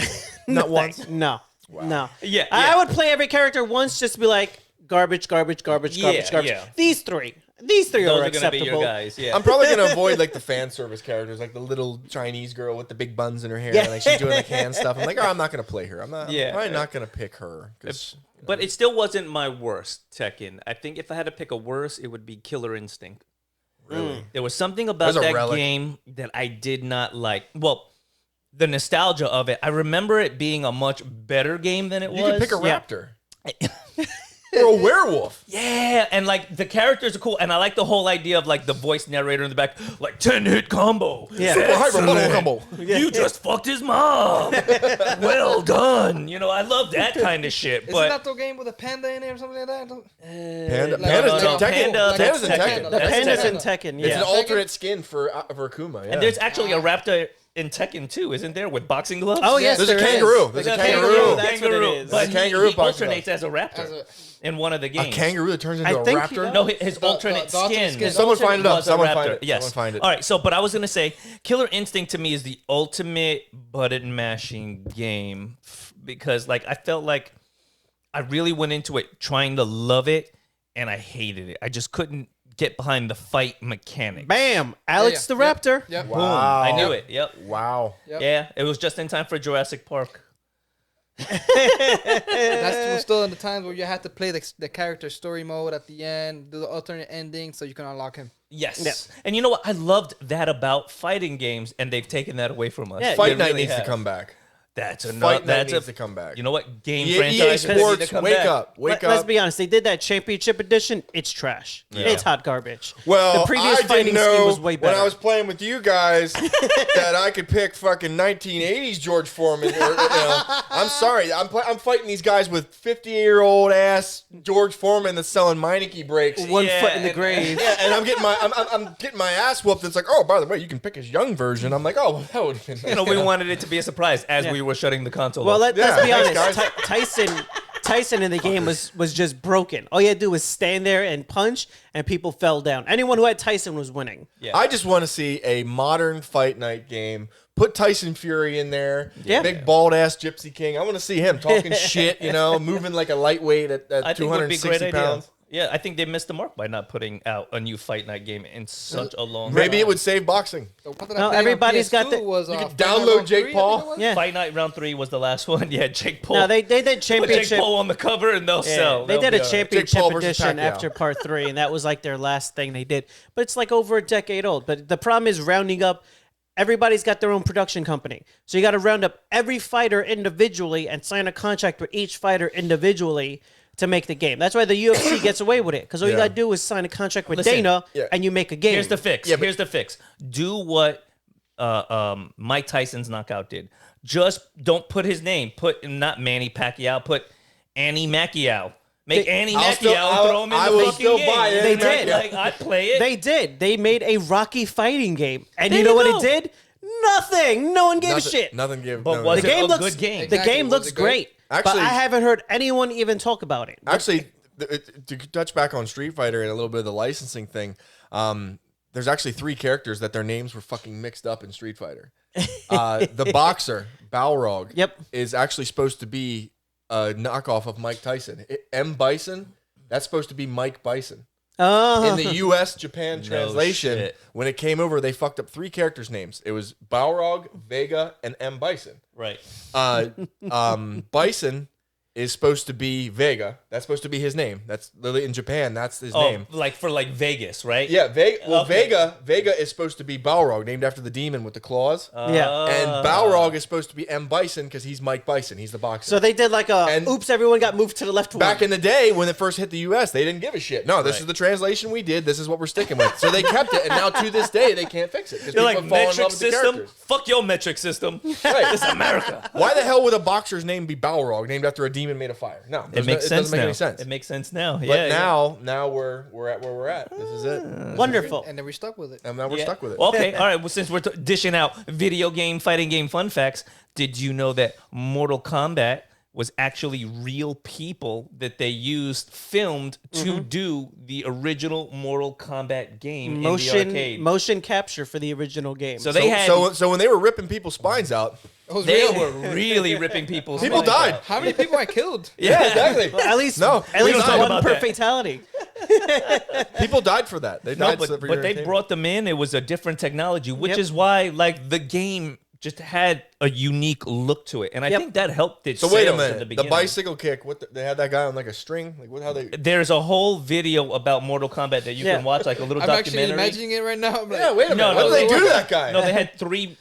Not once? No. No. Yeah, I yeah. would play every character once just to be like garbage, garbage, garbage, Yeah, garbage, garbage. yeah. These three Those are are gonna acceptable. be your guys. Yeah. I'm probably gonna avoid like the fan service characters, like the little Chinese girl with the big buns in her hair, Yeah. and like she's doing like hand stuff. I'm like, oh, I'm not gonna play her. I'm Yeah. probably not gonna pick her. 'Cause, But it still wasn't my worst Tekken. I think if I had to pick a worse, it would be Killer Instinct. really, There was something about That's a that relic. game that I did not like. Well, the nostalgia of it. I remember it being a much better game than it you was. can pick a Yeah. raptor or a werewolf. Yeah, and like the characters are cool, and I like the whole idea of like the voice narrator in the back, like 10-hit combo. Yeah. Super hyper Excellent. bubble combo. You just fucked his mom. Well done. You know, I love that kind of shit. Isn't But that the game with a panda in it or something like that? Panda, Like- Panda's no, no, Tekken. Panda, Panda's that's in Tekken. Tekken. The That's pandas Tekken. in Tekken, It's yeah. an alternate skin for Akuma. Yeah. and there's actually a raptor in Tekken too, isn't there, with boxing gloves? Oh, yes, There's a there is. kangaroo. There's a There's kangaroo. That's what it is. But There's a kangaroo he boxing alternates as a raptor As a- in one of the A games. kangaroo that turns into I a think raptor. he- No, his The- alternate the alternate skin. skin. Someone find it up. was a Someone raptor. find it. Yes. Someone find it. All right. So, but I was gonna say, Killer Instinct to me is the ultimate button mashing game because, like, I felt like I really went into it trying to love it, and I hated it. I just couldn't get behind the fight mechanics. Bam! Alex Yeah, the yeah. Raptor. Yep. Boom! Wow. I knew it. Yep. Wow. Yep. Yeah, it was just in time for Jurassic Park. That's still in the times where you had to play the character story mode at the end, do the alternate ending so you can unlock him. Yes. Yeah. And you know what? I loved that about fighting games, and they've taken that away from us. Yeah, Fight They Night really needs to have. come back. That's enough. Fight Night That's needs a to come back. You know what? Game EA franchises need to Sports, come wake back. up. Wake Let's up. be honest. They did that championship edition. It's trash. It's hot garbage. Well, the previous I fighting didn't scheme know was way better. when I was playing with you guys that I could pick fucking 1980s George Foreman. I'm sorry, I'm fighting these guys with 50-year-old ass George Foreman that's selling Meineke brakes. One Yeah, foot in the and- grave. Yeah, and I'm getting my ass whooped. It's like, oh, by the way, you can pick his young version. I'm like, oh, well, that would have been nice. You know, we wanted it to be a surprise as Yeah. we were shutting the console Well, off. let's be Yeah, honest. thanks, Tyson in the game was just broken. All you had to do was stand there and punch, and people fell down. Anyone who had Tyson was winning. Yeah. I just want to see a modern Fight Night game. Put Tyson Fury in there. Yeah. Big bald ass Gypsy King. I want to see him talking shit, moving like a lightweight at I think it would be a great 260 idea. pounds. Yeah, I think they missed the mark by not putting out a new Fight Night game in such a long Maybe time. it would save boxing. The one that No, I played on everybody's got PS2 the- was, You can Fight Night download Round Jake 3, I Paul. think it was. Yeah. Fight Night Round 3 was the last one. Yeah, Jake Paul. No, they did Put Jake championship. Paul on the cover and they'll Yeah, sell. they They'll did be a all right. championship Paul versus edition Pacquiao. after part 3, and that was like their last thing they did. But it's like over a decade old. But the problem is rounding up. Everybody's got their own production company. So you got to round up every fighter individually and sign a contract with each fighter individually to make the game. That's why the UFC gets away with it. Because all you Yeah. got to do is sign a contract with Listen, Dana yeah. and you make a game. Here's the fix. Yeah, but- Here's the fix. Do what Mike Tyson's knockout did. Just don't put his name. Put not Manny Pacquiao. Put Annie Macchiao. Make Annie I'll Macchiao still- throw him in I the will fucking still game. buy Annie They did. Macchiao. Like, I'd play it. They did. They made a Rocky fighting game. And There you know you what go. it did? Nothing. No one gave a Nothing, shit. nothing give. But no, was The it game a looks good game? The Exactly. game Was looks it good? great. But Actually- I haven't heard anyone even talk about it. Actually, to touch back on Street Fighter and a little bit of the licensing thing, there's actually 3 characters that their names were fucking mixed up in Street Fighter. The boxer, Balrog, Yep. is actually supposed to be a knockoff of Mike Tyson. M. Bison, that's supposed to be Mike Bison. In the U.S. Japan translation, shit. when it came over, they fucked up 3 characters' names. It was Balrog, Vega, and M. Bison. Right. Bison is supposed to be Vega. That's supposed to be his name. That's literally in Japan. That's his Oh, name. like for like Vegas, right? Yeah, Okay. Vega is supposed to be Balrog, named after the demon with the claws. Yeah. And Balrog is supposed to be M. Bison because he's Mike Bison. He's the boxer. So they did like a And oops, everyone got moved to the left. Back one. in the day when it first hit the U.S., they didn't give a shit. No, this is the translation we did. This is what we're sticking with. So they kept it, and now to this day they can't fix it because You're people like fall in love metric with the system. characters. Fuck your metric system. Right. It's America. Why the hell would a boxer's name be Balrog, named after a demon made of fire? No, It makes sense doesn't make now. any sense. It makes sense now. But yeah. now we're at where we're at. This is it. Wonderful. And then we stuck with it. And now we're Yeah. stuck with it. Okay, all right. Well, since we're dishing out video game, fighting game fun facts, did you know that Mortal Kombat was actually real people that they used, filmed to do the original Mortal Kombat game in the arcade? Motion capture for the original game. So they had. So when they were ripping people's spines out, It was They real. were really ripping people's people spines died. out. How many people I killed? Yeah, exactly. Well, at least No, at we least don't talk one about per that. fatality. People died for that. They No, died but for your they entertainment. brought them in. It was a different technology, which Yep. is why like the game just had a unique look to it, and I Yep. think that helped it. So wait a sales in minute. the, The beginning. bicycle kick. They had that guy on like a string. Like what? How they? There's a whole video about Mortal Kombat that you Yeah. can watch, like a little I'm actually documentary. imagining it right now. I'm like, Yeah. Wait a minute. No, what no, did they they do were- to that guy? No, they had three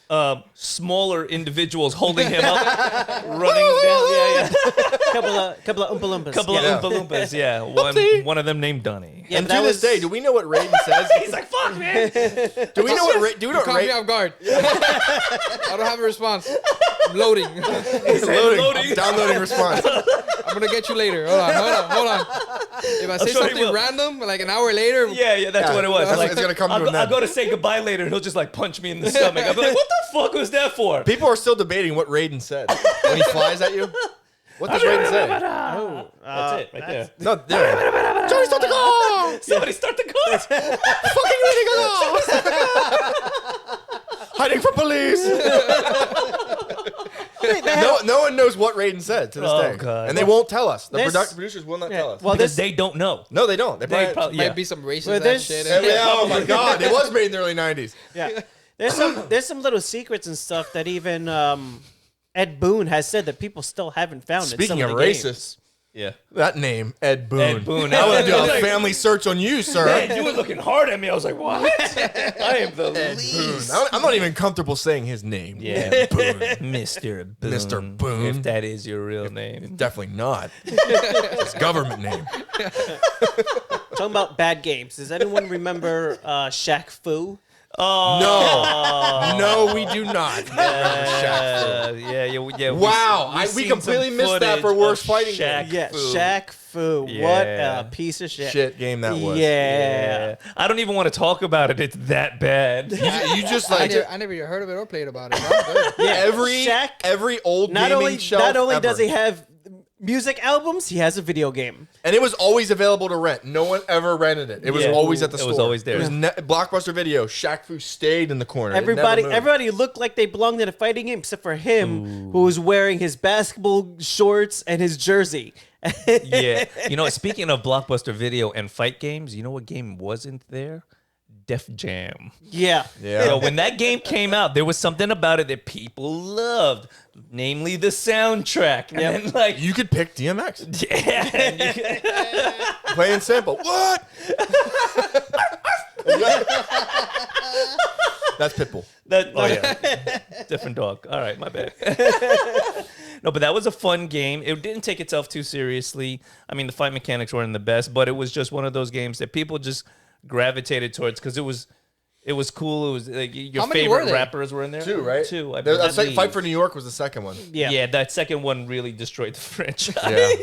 smaller individuals holding him up, running down. Yeah, couple of Oompa Loompas. couple yeah. of Oompa Loompas. Yeah, one of them named Donnie. Yeah, And but that to this was day, do we know what Raiden says? He's like, "Fuck, man." Do we know what? Do we know what caught me Raiden? off guard. I don't have a response. I'm loading. Loading. I'm downloading response. I'm gonna get you later. Hold on. If I say sure he something will. random, like an hour later, Yeah, that's Yeah, what it was. that's- it's gonna come to I'll an I'll end. go to say goodbye later, and he'll just like punch me in the stomach. I'll be like, "What the fuck was that for?" People are still debating what Raiden said when he flies at you. What does Raiden say? That's it, right there. No, there. Johnny, start the car! Somebody start the car. Fucking ridiculous! Hiding from police. No one knows what Raiden said to this Oh, day, God. and they won't tell us. The This- producers will not tell us. Well, Because this they don't know. No, they don't. They They probably. probably, might yeah. be some racist Well, ass there's- shit. Oh my God! It was made in the early '90s. yeah. There's some little secrets and stuff that even Ed Boon has said that people still haven't found. in Speaking some of the games. racist, Yeah. that name Ed Boon. Ed Boon. I want to do I was a like, family search on you, sir. Man, you were looking hard at me. I was like, what? I am the Ed Boon. least. I'm not even comfortable saying his name. Yeah. Ed Boon. Mr. Boone. Mr. Boone. If that is your real name. Definitely not. It's government name. Talking about bad games. Does anyone remember Shaq Fu? Oh. No, we do not. Shaq Fu. Yeah. Wow, we've we seen completely some missed that footage for worst of fighting Shaq game. Yeah, Fu. Shaq Fu. What Yeah. a piece of shit. Shit game that was. Yeah. I don't even want to talk about it. It's that bad. You just I like never even heard of it or played about it. I'm good. Shaq- every old Not gaming only shelf not only ever. does he have music albums, he has a video game. And it was always available to rent. No one ever rented it. It was Yeah. always at the It store. was always there. It was Blockbuster Video. Shaq Fu stayed in the corner. It never moved. Everybody looked like they belonged in a fighting game except for him, who was wearing his basketball shorts and his jersey. Yeah. You know, speaking of Blockbuster Video and fight games, you know what game wasn't there? Def Jam. Yeah. Yeah. Yo, when that game came out, there was something about it that people loved, namely the soundtrack. And then, like, You could pick DMX. yeah, and you could- Plain simple. What? That's Pitbull. oh yeah, different dog. All right, my bad. No, but that was a fun game. It didn't take itself too seriously. I mean, the fight mechanics weren't the best, but it was just one of those games that people just gravitated towards because it was cool. It was like your How many were favorite there? rappers were in there. Two, right? Two. I That's like believe. Fight for New York was the second one. Yeah, that second one really destroyed the franchise.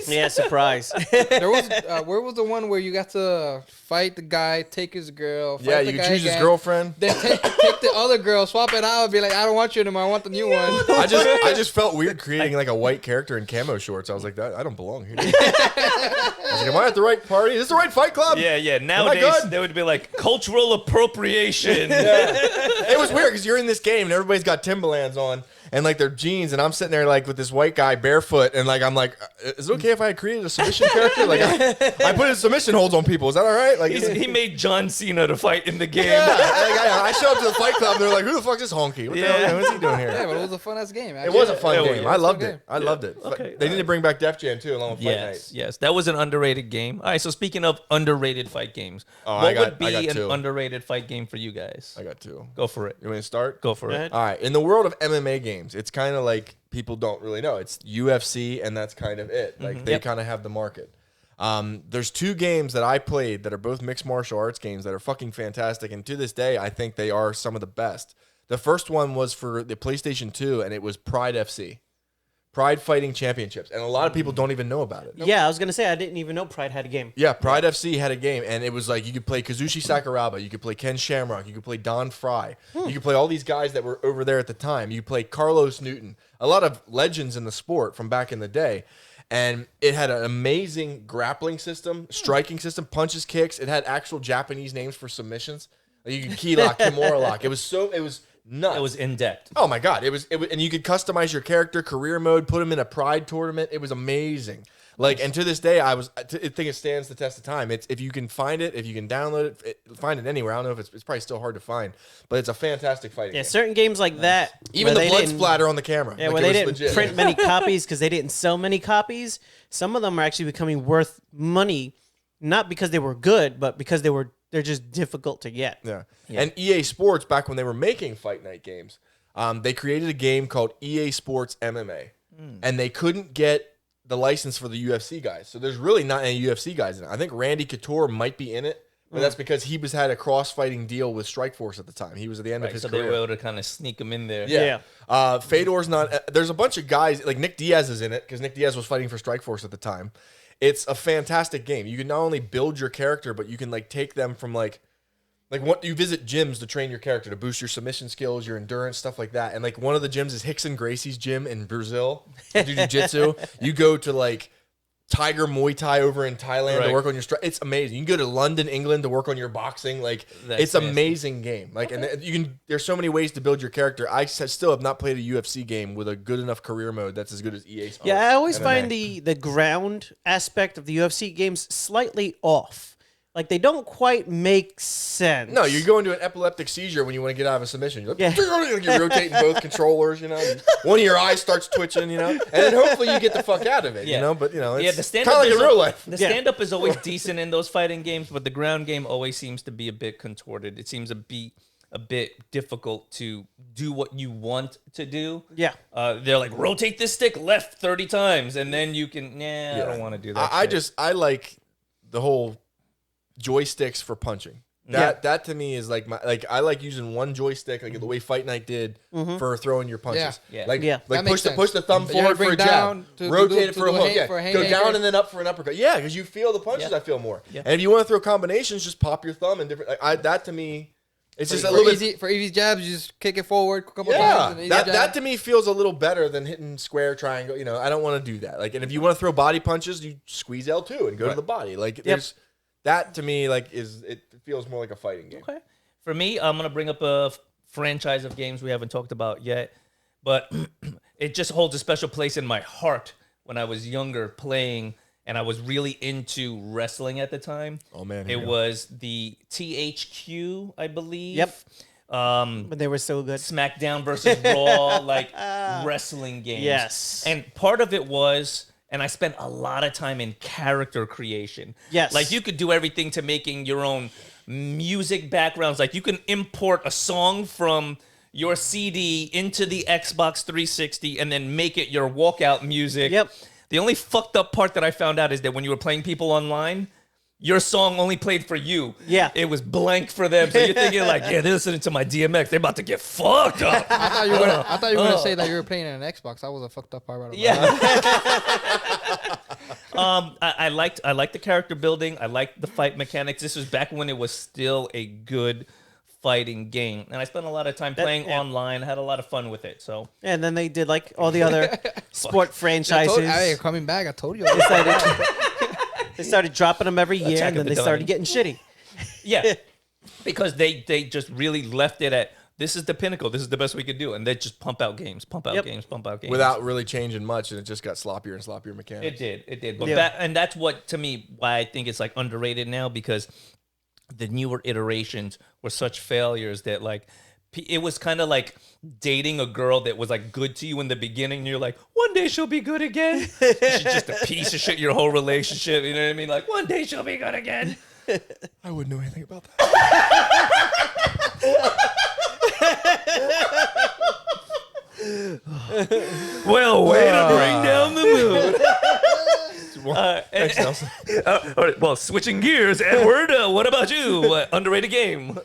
Yeah. Yeah, surprise. There was where was the one where you got to fight the guy, take his girl, fight Yeah, the you guy choose his again, girlfriend. then take the other girl, swap it out, and be like, I don't want you anymore. I want the new one. I just felt weird creating like a white character in camo shorts. I was like, that I don't belong here. I was like, am I at the right party? Is this the right fight club? Yeah. Nowadays, good? there would be like cultural appropriation. It was weird because you're in this game and everybody's got Timberlands on, and like their jeans, and I'm sitting there like with this white guy barefoot, and like I'm like, is it okay if I created a submission character? Like I put his submission holds on people. Is that all right? Like He made John Cena to fight in the game. yeah, like, I show up to the fight club, and they're like, who the fuck is this honky? What the hell? What's he doing here? Yeah, but it was a fun ass game. It was a fun Yeah, game. yeah, I it's loved okay. it. I loved it. Okay, They need to bring back Def Jam too, along with Fight Yes, Night. yes, that was an underrated game. All right, so speaking of underrated fight games, Oh, what would I be got an two. underrated fight game for you guys? I got two. Go for it. You want me to start? Go for Go it. ahead. All right. In the world of MMA games, it's kind of like people don't really know. It's UFC, and that's kind of it. Like they Yep. kind of have the market. There's two games that I played that are both mixed martial arts games that are fucking fantastic, and to this day, I think they are some of the best. The first one was for the PlayStation 2, and it was Pride FC, Pride Fighting Championships, and a lot of people don't even know about it. Yeah, I was gonna say I didn't even know Pride had a game. Yeah, Pride FC had a game, and it was like you could play Kazushi Sakuraba, you could play Ken Shamrock, you could play Don Fry, you could play all these guys that were over there at the time. You play Carlos Newton, a lot of legends in the sport from back in the day. And it had an amazing grappling system, striking system, punches, kicks. It had actual Japanese names for submissions. Like you could key lock, kimura lock. It was nuts. It was in depth. Oh my god! It was, and you could customize your character, career mode, put him in a Pride tournament. It was amazing. Like, and to this day, I think it stands the test of time. It's if you can find it, if you can download it, find it anywhere. I don't know if it's probably still hard to find, but it's a fantastic fighting Yeah, game. certain games like that, Even where the they blood didn't- splatter on the camera. Yeah, like where it they was didn't legit. print many copies because they didn't sell many copies. Some of them are actually becoming worth money, not because they were good, but because they're just difficult to get. Yeah. And EA Sports, back when they were making Fight Night games, they created a game called EA Sports MMA. And they couldn't get the license for the UFC guys. So there's really not any UFC guys in it. I think Randy Couture might be in it, but that's because he had a cross-fighting deal with Strikeforce at the time. He was at the end of Right, his so career. they were able to kind of sneak him in there. Yeah. Fedor's not. There's a bunch of guys like Nick Diaz is in it because Nick Diaz was fighting for Strikeforce at the time. It's a fantastic game. You can not only build your character, but you can like take them from like what you visit gyms to train your character to boost your submission skills, your endurance, stuff like that. And like one of the gyms is Rickson Gracie's gym in Brazil to do jiu-jitsu. You go to like Tiger Muay Thai over in Thailand to Right. work on your it's amazing. You can go to London, England to work on your boxing. Like That's it's nasty. amazing game. Like and you can there's so many ways to build your character. I still have not played a UFC game with a good enough career mode that's as good as EA Sports. Yeah, I always MMA. find the ground aspect of the UFC games slightly off. Like they don't quite make sense. No, you're going to an epileptic seizure when you want to get out of a submission. You're, like, Yeah. you're rotating both controllers, you know. One of your eyes starts twitching, you know. And then hopefully you get the fuck out of it, Yeah. you know. But, you know, Yeah, it's the kind stand-up of like is in real life. The Yeah. stand-up is always decent in those fighting games, but the ground game always seems to be a bit contorted. It seems to be a bit difficult to do what you want to do. Yeah. They're like, rotate this stick left 30 times, and then you can, I don't want to do that. I like the whole joysticks for punching. That to me is like I like using one joystick like the way Fight Night did for throwing your punches. Yeah. Like Yeah. like That makes push the thumb sense. You gotta forward for a bring down jab, to rotate do- it to for a do a hook. hand- Yeah, for a go haymaker. down and then up for an uppercut. Yeah, because you feel the punches. Yeah. I feel more. Yeah. And if you want to throw combinations, just pop your thumb and different. That to me, it's just a for little easy, bit. for easy jabs, you just kick it forward a couple Yeah, times. And easy that jab. to me feels a little better than hitting square, triangle. You know, I don't want to do that. Like, and if you want to throw body punches, you squeeze L2 and go to the body. Like, there's that to me. Like, it feels more like a fighting game. Okay. For me, I'm going to bring up a franchise of games we haven't talked about yet, but it just holds a special place in my heart when I was younger playing, and I was really into wrestling at the time. Oh, man. It was the THQ, I believe. Yep. Um, But they were so good. SmackDown versus Raw, like wrestling games. Yes. And part of it was, and I spent a lot of time in character creation. Yes. Like you could do everything to making your own music backgrounds. Like you can import a song from your CD into the Xbox 360 and then make it your walkout music. Yep. The only fucked up part that I found out is that when you were playing people online, your song only played for you. Yeah. It was blank for them. So you're thinking like, yeah, they're listening to my DMX. They're about to get fucked up. I thought you were gonna say that you were playing on an Xbox. That was a fucked up part about it. Yeah. I liked the character building. I liked the fight mechanics. This was back when it was still a good fighting game, and I spent a lot of time playing online. I had a lot of fun with it. So And then they did like all the other sport franchises. Hey, you're coming back. I told you. They started dropping them every year, check and then it, they started Donnie. getting shitty. yeah, because they just really left it at this is the pinnacle. This is the best we could do. And they just pump out games, pump out games, pump out games. Without really changing much, and it just got sloppier and sloppier mechanics. It did. But Yeah. that's what, to me, why I think it's like underrated now, because the newer iterations were such failures that like it was kind of like dating a girl that was like good to you in the beginning, and you're like, one day she'll be good again. She's just a piece of shit your whole relationship. You know what I mean? Like, one day she'll be good again. I wouldn't know anything about that. Well, way to bring down the mood. Thanks, Nelson. All right, well, switching gears, Edward, what about you? Underrated game?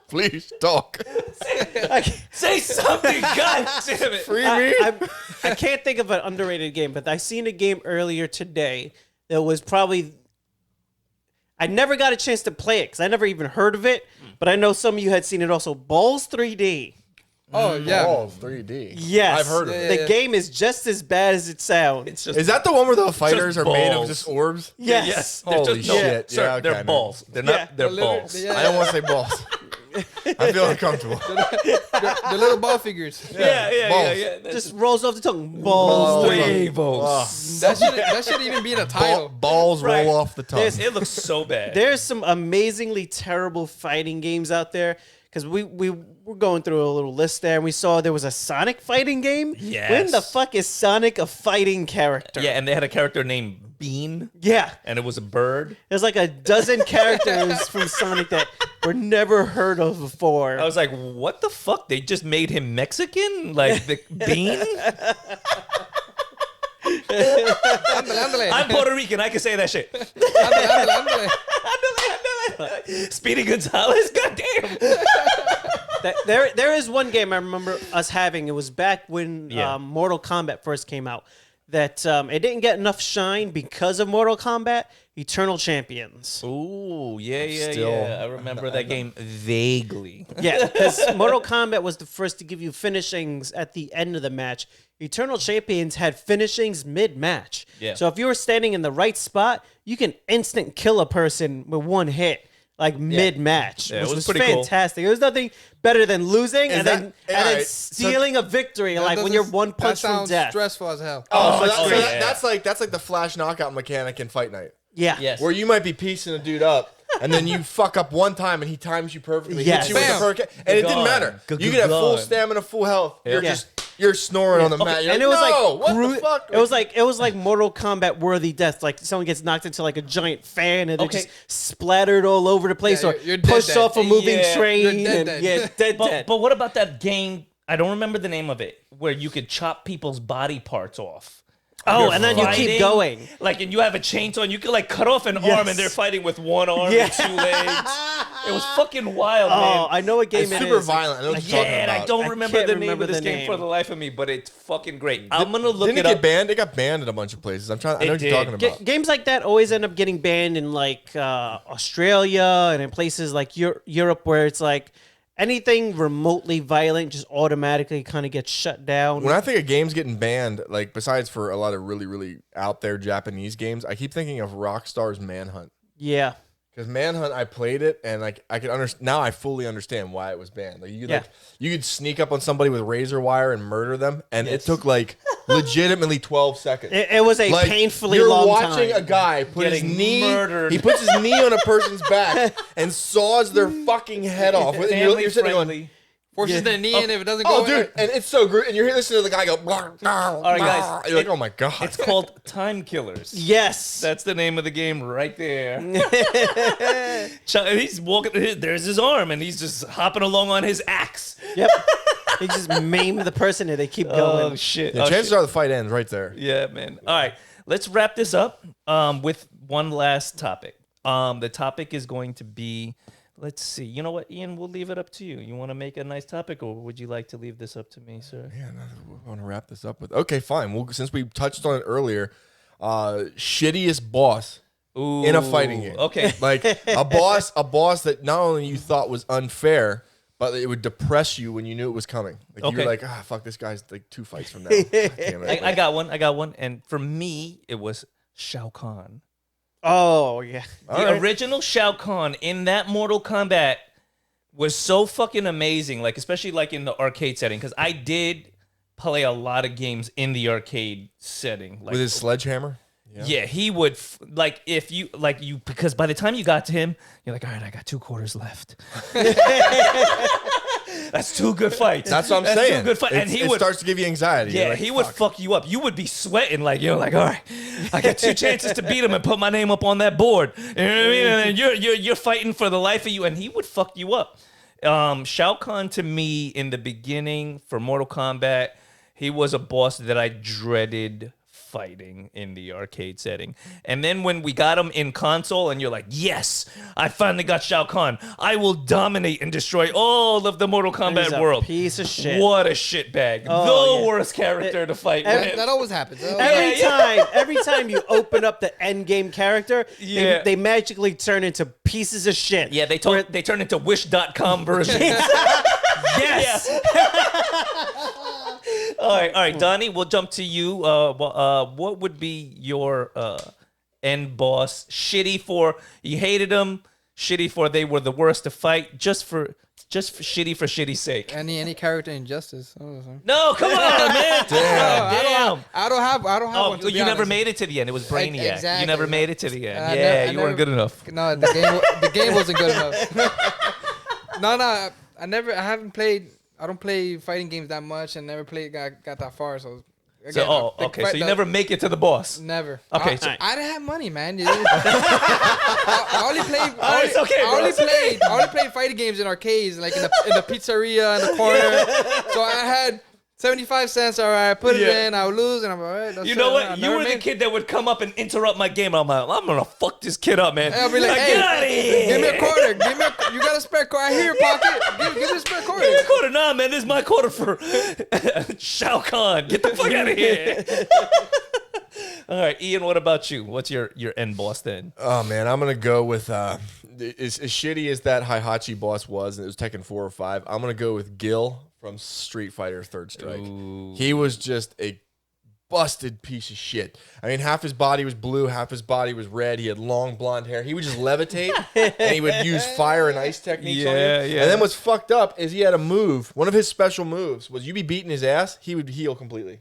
Please talk. Say something, God damn it. Free me. I can't think of an underrated game, but I seen a game earlier today that was probably. I never got a chance to play it because I never even heard of it, but I know some of you had seen it also. Balls 3D. Oh yeah. Balls 3D. Yes. I've heard of it. The game is just as bad as it sounds. It's just Is that the one where the fighters are made of balls. just orbs? Yes. They're Holy just, shit. Sir, Yeah, okay, they're man. balls. They're Yeah. not. They're balls. Yeah. I don't want to say balls. I feel uncomfortable. The little ball figures. Yeah. Balls. Just rolls off the tongue. Balls. Huevos. That should even be the title. Balls Right. roll off the tongue. It looks so bad. There's some amazingly terrible fighting games out there. Because we were going through a little list there, and we saw there was a Sonic fighting game. Yes. When the fuck is Sonic a fighting character? Yeah, and they had a character named Bean, Yeah. and it was a bird. There's like a dozen characters from Sonic that were never heard of before. I was like, what the fuck? They just made him Mexican? Like the Bean? Ándale. I'm Puerto Rican. I can say that shit. Ándale. Speedy Gonzalez? Goddamn. There is one game I remember us having. It was back when Yeah. Mortal Kombat first came out. That it didn't get enough shine because of Mortal Kombat. Eternal Champions. Ooh, yeah. Still- I remember that game vaguely. Yeah, because Mortal Kombat was the first to give you finishings at the end of the match. Eternal Champions had finishings mid-match. Yeah. So if you were standing in the right spot, you can instant kill a person with one hit, like mid-match, Yeah, it which was was pretty cool. fantastic. There was nothing better than losing and then alright, stealing a victory, like when you're one punch that from sounds death. stressful as hell. Oh, it's great. that's like the flash knockout mechanic in Fight Night, Yeah. Yes. where you might be piecing a dude up, and then you fuck up one time, and he times you perfectly, Yes. hits you with Bam. a perfect, and it didn't Gone. matter. Good You could have full gone. stamina, full health. You're Yeah. just snoring on the mat. You're And like, it was no, like what the fuck? It was like Mortal Kombat worthy death. Like someone gets knocked into like a giant fan and they're Okay. just splattered all over the place, Yeah, or you're dead pushed dead. off a moving Yeah, train. you're dead and, dead. Yeah, dead. But what about that game? I don't remember the name of it, where you could chop people's body parts off. Oh, You're and then you fighting, keep going. Like, and you have a chainsaw, and you can like cut off an Yes. arm, and they're fighting with one arm Yeah. and two legs. It was fucking wild, Oh, man. I know what game It's it super is. violent. I know what you're Yeah, talking and about. I don't I remember can't the name remember of this the game name. for the life of me, but it's fucking great. I'm gonna look Didn't it it get up. banned? It got banned in a bunch of places. I know what you're did. talking about. Games like that always end up getting banned in like Australia and in places like Europe, where it's like anything remotely violent just automatically kind of gets shut down. When I think of games getting banned, like besides for a lot of really, really out there Japanese games, I keep thinking of Rockstar's Manhunt. Yeah. Because Manhunt, I played it and like I could understand. Now I fully understand why it was banned. Like you could sneak up on somebody with razor wire and murder them, and it took like legitimately 12 seconds. It was a Like, painfully you're long watching time. a guy put his Getting knee. murdered. He puts his knee on a person's back and saws their fucking head off. And Family you're sitting going, friendly. Forces the knee in if it doesn't go. "Oh, dude!" And it's so good. And you're listening to the guy go. All right, guys. You're like, "Oh my god!" It's called Time Killers. Yes. That's the name of the game right there. He's walking. There's his arm, and he's just hopping along on his axe. Yep. They just maim the person and they keep Oh going. shit! Yeah, Oh, chances shit. are the fight ends right there. Yeah, man. All right, let's wrap this up with one last topic. The topic is going to be, let's see. You know what, Ian? We'll leave it up to you. You want to make a nice topic, or would you like to leave this up to me, sir? Yeah, no, we want to wrap this up with. Okay, fine. Well, since we touched on it earlier, shittiest boss Ooh, in a fighting game. Okay. Like a boss that not only you thought was unfair, but it would depress you when you knew it was coming. Like you Okay. were like, fuck, this guy's like 2 fights from now. God damn it. I got one. And for me, it was Shao Kahn. Oh yeah. The original Shao Kahn in that Mortal Kombat was so fucking amazing. Like, especially like in the arcade setting, because I did play a lot of games in the arcade setting. Like, With his sledgehammer? yeah, he would like if you like you because by the time you got to him, you're like, all right, I got 2 quarters left. That's 2 good fights. That's what I'm saying. 2 good fights. And he it would starts to give you anxiety. yeah, You're like, he would fuck you up. You would be sweating like you're like, all right, I got 2 chances to beat him and put my name up on that board. You know what I mean? And then you're fighting for the life of you, and he would fuck you up. Shao Kahn to me in the beginning for Mortal Kombat, he was a boss that I dreaded fighting in the arcade setting. And then when we got him in console and you're like, yes, I finally got Shao Kahn. I will dominate and destroy all of the Mortal Kombat He's a world. piece of shit. What a shitbag. Oh, the yeah. worst character to fight That with. always happens. Every time you open up the end game character, Yeah. they magically turn into pieces of shit. Yeah, they turn into Wish.com versions. Yes. All right, Donnie, we'll jump to you. What would be your end boss? Shitty for you hated them. Shitty for they were the worst to fight. Just for shitty for shitty's sake. Any character in Justice. No, come on, man. Damn. I don't have Oh, one. To be you never honest. made it to the end. It was Brainiac. Exactly. You never made it to the end. I Yeah, you never- weren't good enough. No, the game wasn't good enough. No, I haven't played. I don't play fighting games that much, and never got that far. So, again, Okay. So you never make it to the boss. Never. Okay, I, so- I didn't have money, man. I only played. Oh, it's okay, bro, it's okay. I only played fighting games in arcades, like in the pizzeria in the corner. So I had 75 cents. All right, I put it Yeah. in. I would lose, and I'm all right. That's You know it. what? I You never were the made- kid that would come up and interrupt my game. I'm like, I'm gonna fuck this kid up, man. I'll be like, get out of here. give me a quarter. You got a spare quarter? I hear your pocket. Give me a spare quarter. Give me a quarter. Nah, man, this is my quarter for Shao Kahn. Get the fuck out of here. All right, Ian, what about you? What's your end boss then? Oh man, I'm gonna go with as shitty as that Heihachi boss was, and it was Tekken 4 or 5. I'm gonna go with Gil from Street Fighter Third Strike. Ooh. He was just a busted piece of shit. I mean, half his body was blue, half his body was red. He had long blonde hair. He would just levitate, and he would use fire and ice techniques on you. Yeah. And then what's fucked up is he had a move. One of his special moves was you be beating his ass, he would heal completely.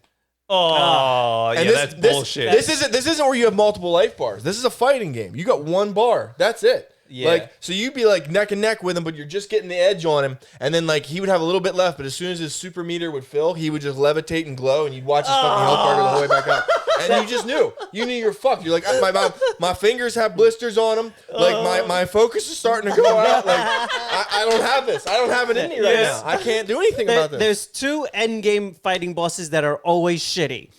Oh, yeah, And that's bullshit. This isn't where you have multiple life bars. This is a fighting game. You got 1 bar. That's it. Yeah. Like, so you'd be like neck and neck with him, but you're just getting the edge on him. And then like he would have a little bit left, but as soon as his super meter would fill, he would just levitate and glow, and you'd watch his fucking health bar go the whole way back up. And you just knew. You knew you're fucked. You're like, my fingers have blisters on them. Like my focus is starting to go out. Like I don't have this. I don't have it in me right Yes. now. I can't do anything about this. There's 2 end game fighting bosses that are always shitty.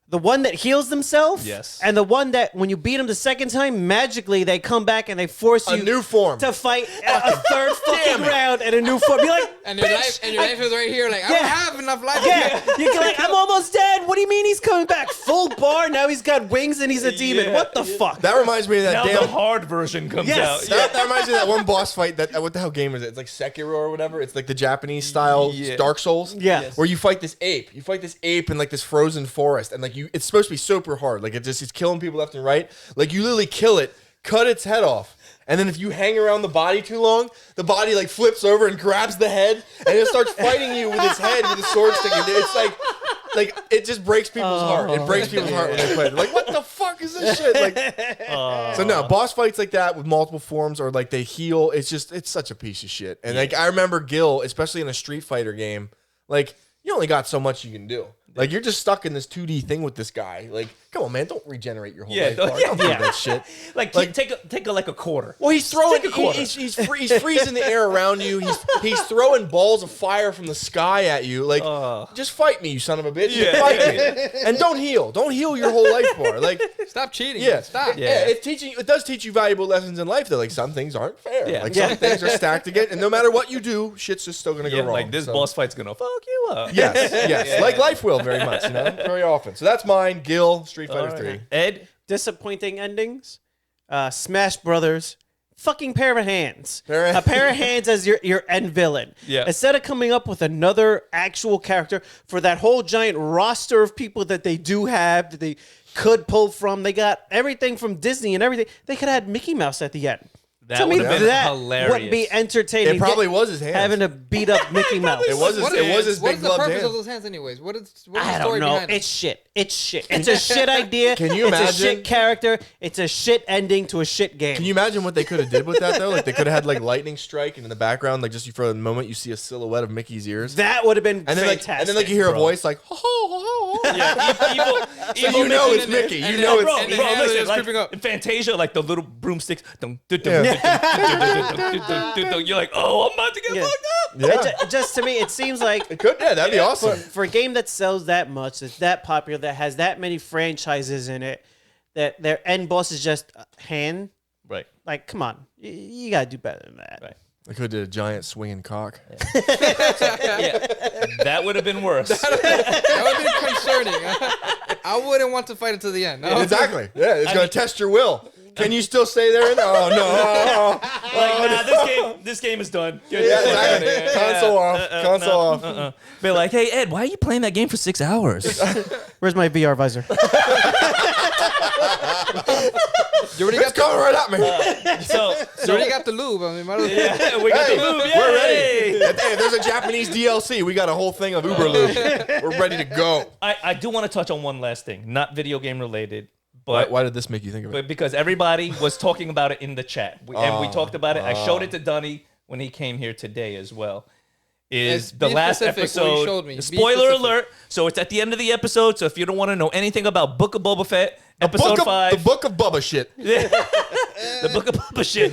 The one that heals themselves, Yes. and the one that when you beat them the second time, magically they come back and they force A you new form. to fight a third fucking round in a new form. You're like, And your bitch, life is right here. Like I Yeah. don't have enough life. yeah, you're like, I'm almost dead. What do you mean he's coming back? Full bar. Now he's got wings and he's a demon. Yeah. What the fuck? That reminds me of that Now damn the hard version comes Yes. out. That reminds me of that one boss fight. What the hell game is it? It's like Sekiro or whatever. It's like the Japanese style Yeah. Dark Souls. Yeah. Yes. Where you fight this ape. You fight this ape in like this frozen forest, and like it's supposed to be super hard. Like it's killing people left and right. Like you literally kill it, cut its head off, and then if you hang around the body too long, the body like flips over and grabs the head, and it starts fighting you with its head with a sword stick. It's like it just breaks people's heart. It breaks people's heart when they play it. Like what the fuck is this shit? Like. So no, boss fights like that with multiple forms or like they heal, it's such a piece of shit. And like I remember Gil, especially in a Street Fighter game, like you only got so much you can do. Like you're just stuck in this 2D thing with this guy. Like, come on, man, don't regenerate your whole life. Bar. Don't do that shit. Like take a quarter. Well, he's throwing. Take a quarter. He's freezing the air around you. He's throwing balls of fire from the sky at you. Like, just fight me, you son of a bitch. Yeah. Fight me, and don't heal. Don't heal your whole life bar. Like, Stop cheating. yeah, Stop. Yeah, it does teach you valuable lessons in life. That like some things aren't fair. Yeah. Like Yeah. some things are stacked again, and no matter what you do, shit's just still gonna go Yeah, wrong. like this So- boss fight's gonna fuck you up. Yes, like life will very much. You know, very often. So that's mine. Gil, Street Fighter 3. Ed? Disappointing endings. Smash Brothers fucking pair of hands. Pair of- A pair of hands as your end villain. Yeah. Instead of coming up with another actual character for that whole giant roster of people that they do have, that they could pull from, they got everything from Disney and everything. They could have had Mickey Mouse at the end. That To me, would've been that hilarious. would be entertaining. It probably was his hands. Having to beat up Mickey Mouse. It was his, it was his What big is the gloved purpose hand. of those hands, anyways? What is the I story don't know. behind it? It's shit. It's shit. It's a shit idea. Can you It's a imagine? shit character. It's a shit ending to a shit game. Can you imagine what they could have did with that though? Like they could have had like lightning strike, and in the background, like just for a moment, you see a silhouette of Mickey's ears, That would have been and then fantastic. you hear a bro. voice like, ho ho ho ho. Yeah, evil You know it's Mickey. Mickey. You know Bro, it's. bro, and listen, it's like, creeping up. in Fantasia, like the little broomsticks. Yeah. You're like, oh, I'm about to get Yeah. fucked up. Yeah. Just to me, it seems like It could. Yeah, that'd be awesome. for a game that sells that much, that's that popular, that has that many franchises in it, that their end boss is just a hand. Right, Like, come on, you gotta do better than that. right. They could have did a giant swinging cock. Yeah, that would have been worse. That would be concerning. I wouldn't want to fight it to the end. No. Exactly. Yeah, it's gonna test your will. Can you still stay there? Oh no. Like, nah, this game is done. Yeah, exactly. Console off. Console off. Be like, hey Ed, why are you playing that game for 6 hours? Where's my VR visor? You already It's got coming right at me. so you already got the lube. I mean, might as well. yeah, we got the move. We're Yay! ready. Hey, there's a Japanese DLC. We got a whole thing of uberlube. We're ready to go. I do want to touch on one last thing, not video game related, Why, but why did this make you think of it? but because everybody was talking about it in the chat, and we talked about it. I showed it to Donnie when he came here today as well. Is Yes, the be last specific, what you episode? showed me. Be Spoiler specific. alert! So it's at the end of the episode. So if you don't want to know anything about Book of Boba Fett, episode 5, The book of Bubba shit. the Book of Boba shit,